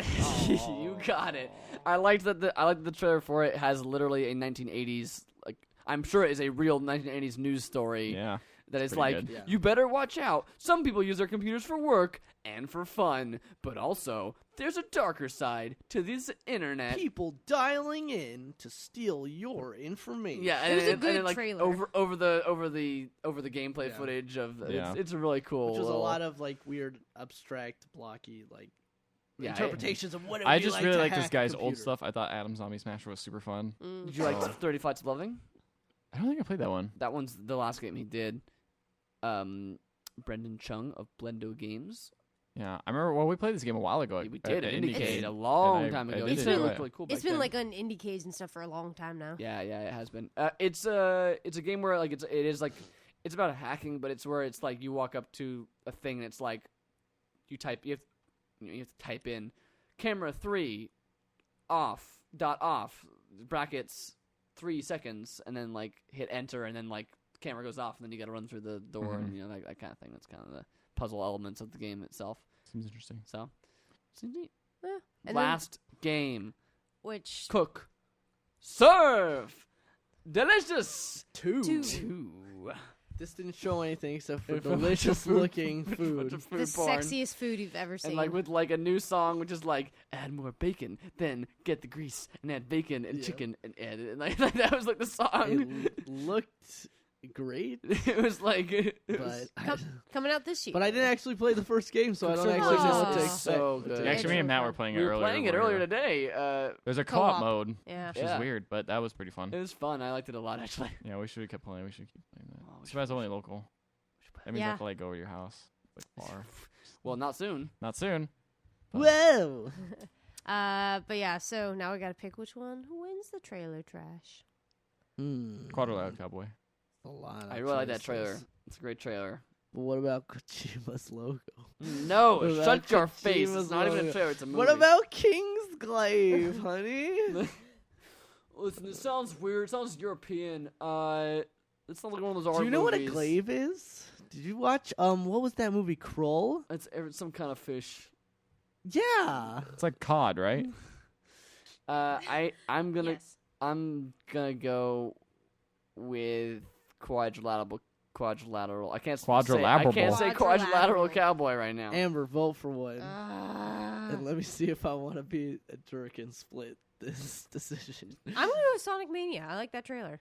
You got it. I liked that. I liked the trailer for it has literally a 1980s. Like I'm sure it is a real 1980s news story. Yeah. That is pretty like, good. Yeah. you better watch out. Some people use their computers for work and for fun, but also there's a darker side to this internet. People dialing in to steal your information. Yeah, It and, was a and good then, like, trailer. over the gameplay Yeah. footage of Yeah. it's really cool. Which was a little- lot of like weird, abstract, blocky, like Yeah, interpretations of what it would I be just like really to like this hack a guy's old computer. stuff. I thought Adam Zombie Smasher was super fun. Did you like Oh. 30 Flights of Loving? I don't think I played that one. That one's the last game he did. Brendan Chung of Blendo Games. Yeah, I remember. Well, we played this game a while ago. We did at Indicate Indiecade. a long And I- time I ago. did He said it enjoy looked it. really cool back It's been then. like on Indiecades and stuff for a long time now. Yeah, it has been. It's a game where like it is like it's about hacking, but it's where it's like you walk up to a thing and it's like you have to type in camera 3 off brackets 3 seconds and then like hit enter and then like camera goes off and then you got to run through the door and that kind of thing. That's kind of the puzzle elements of the game itself. Seems interesting. So Seems neat. Yeah. And then- Last game. which Cook. Serve. Delicious. Two. This didn't show anything except for delicious looking food. Food the porn. sexiest food you've ever seen. And like with like a new song, which is like add more bacon, then get the grease and add bacon and chicken and add it. And like that was like the song. It looked great, It was like, but Coming out this year. but I didn't actually play the first game, so I don't Cook actually know what to Serve expect. so good. Actually, me and Matt were playing it We were earlier. playing it earlier today. There's a Co-op. co-op mode, Yeah. which is weird, but that was pretty fun. It was fun. I liked it a lot, actually. Yeah, we should have kept playing. We should keep playing that. Oh, we Too bad it's only local. That means I Yeah. have to like go over to your house, like far. Well, not soon. Not soon. Whoa! But yeah, so now we gotta pick which one wins the trailer trash. Quadrilateral Cowboy. A lot. I really like that trailer. It's a great trailer. But what about Kojima's logo? No, What about shut your face. Kojima's It's not even a logo? trailer. It's a movie. What about Kingsglaive, honey? Listen, it sounds weird. It sounds European. It's not like one of those art Do you know what a movies. glaive is? Did you watch what was that movie, Kroll? It's some kind of fish. Yeah. It's like cod, right? I'm gonna Yes. go with quadrilateral. I can't Quadrilateral. I can't say quadrilateral Quadrilateral. cowboy right now. Amber, vote for one. Ah. And let me see if I want to be a jerk and split this decision. I'm gonna go with Sonic Mania. I like that trailer.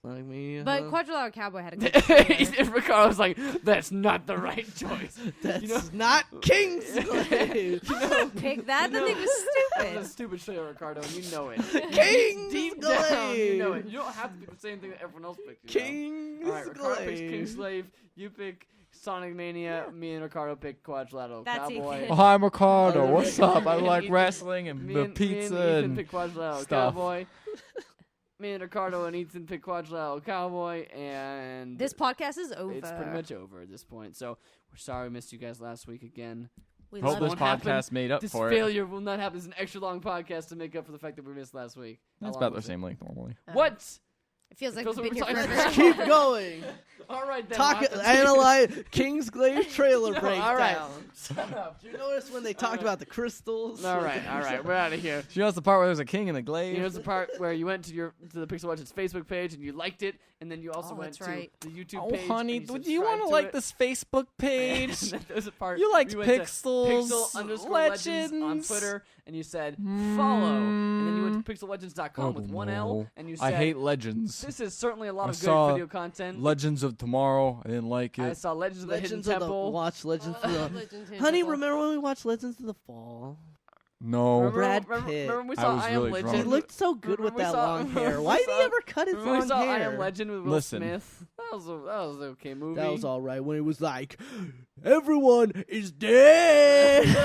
Like me, But Quadrilateral Cowboy had a good trailer. Ricardo's like, that's not the right choice. that's not Kingsglaive. Pick that. The thing was That's a stupid. stupid trailer, Ricardo, and you know it. Deep down, you know it. Kingsglaive. You don't have to pick the same thing that everyone else picked. You know? All right, Ricardo picks Kingsglaive. Kingslave. You pick Sonic Mania. Me and Ricardo pick Quadrilateral That's Cowboy. Ethan. Oh, hi, I'm Ricardo. Oh, What's me- up? I me like and wrestling and Me the and pizza Ethan and pick Quadrilateral stuff. Cowboy. Me and Ricardo and Ethan pick Quadrilateral Cowboy, and This podcast is over. it's pretty much over at this point. So we're sorry we missed you guys last week again. We Hope love this won't it. happen. podcast made up This for it. failure will not happen. It's an extra long podcast to make up for the fact that we missed last week. How That's long about the was it? same length normally. What? It feels like feels we've been like here we're forever. talking- Keep going. All right, then. Talk, we'll have to- analyze Kingsglaive trailer No, breakdown. all right. Shut up. Did you notice when they talked about the crystals? All right. We're out of here. She knows the part where there's a king in the glaive. Here's the part where you went to the Pixel Legends Facebook page and you liked it, and then you also Oh, went that's to right. the YouTube Oh, page. honey, and do you want to like this Facebook page? And then there's a part You liked where you went to Pixels, Pixel_Legends on Legends. Twitter, and you said follow, and then you went to pixellegends.com with one L, and you said I hate Legends. this is certainly a lot I of good saw video content. Legends of Tomorrow. I didn't like I it. saw Legends of the Legends Hidden of the Temple. watch Legends of the Legends in Honey, Temple. remember when we watched Legends of the Fall? No. Brad remember Pitt. when we I saw was I Am really Legend? drunk. He looked so good Remember with we that saw- long remember hair. we Why did he saw- ever cut his Remember we long saw I hair? Am Legend with Will Listen. Smith? That was an okay movie. That was all right when he was like, "Everyone is dead."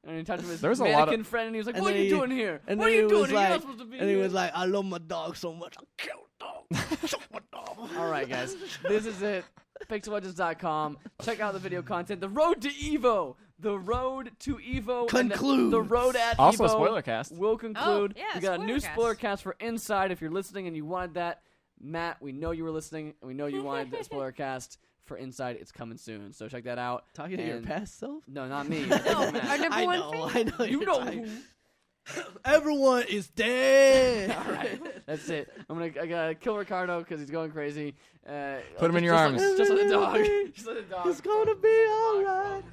And he talked to his There's a lot mannequin of- friend, and he was like, And "What are then you he- doing here? and What then are you he doing was here? You're not like- supposed to be And he here." was like, "I love my dog so much, I'll kill dog. Kill my dog." All right, guys, this is it. Pixellegends.com. Check out the video content. The road to Evo. The road to Evo. and Concludes. the road at Also, Evo spoiler cast. will conclude. Oh, yeah, we got a new spoiler spoiler cast. cast for Inside. If you're listening and you wanted that, Matt, we know you were listening, and we know you wanted the spoiler cast for Inside. It's coming soon, so check that out. Talking to your And- past self? No, not me. No, our Matt. number I one know, fan. I know. You you're know talking- who. Everyone is dead. All right, that's it. I gotta kill Ricardo because he's going crazy. Put him in your just arms. Like, just like the dog. Everything Just like the dog. It's gonna be alright.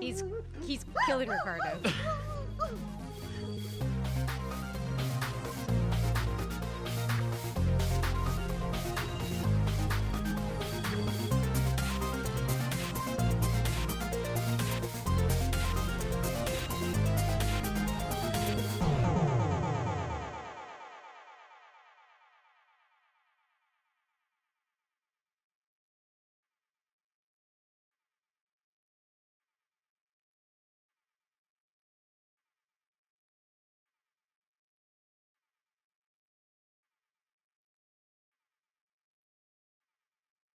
He's killing Ricardo.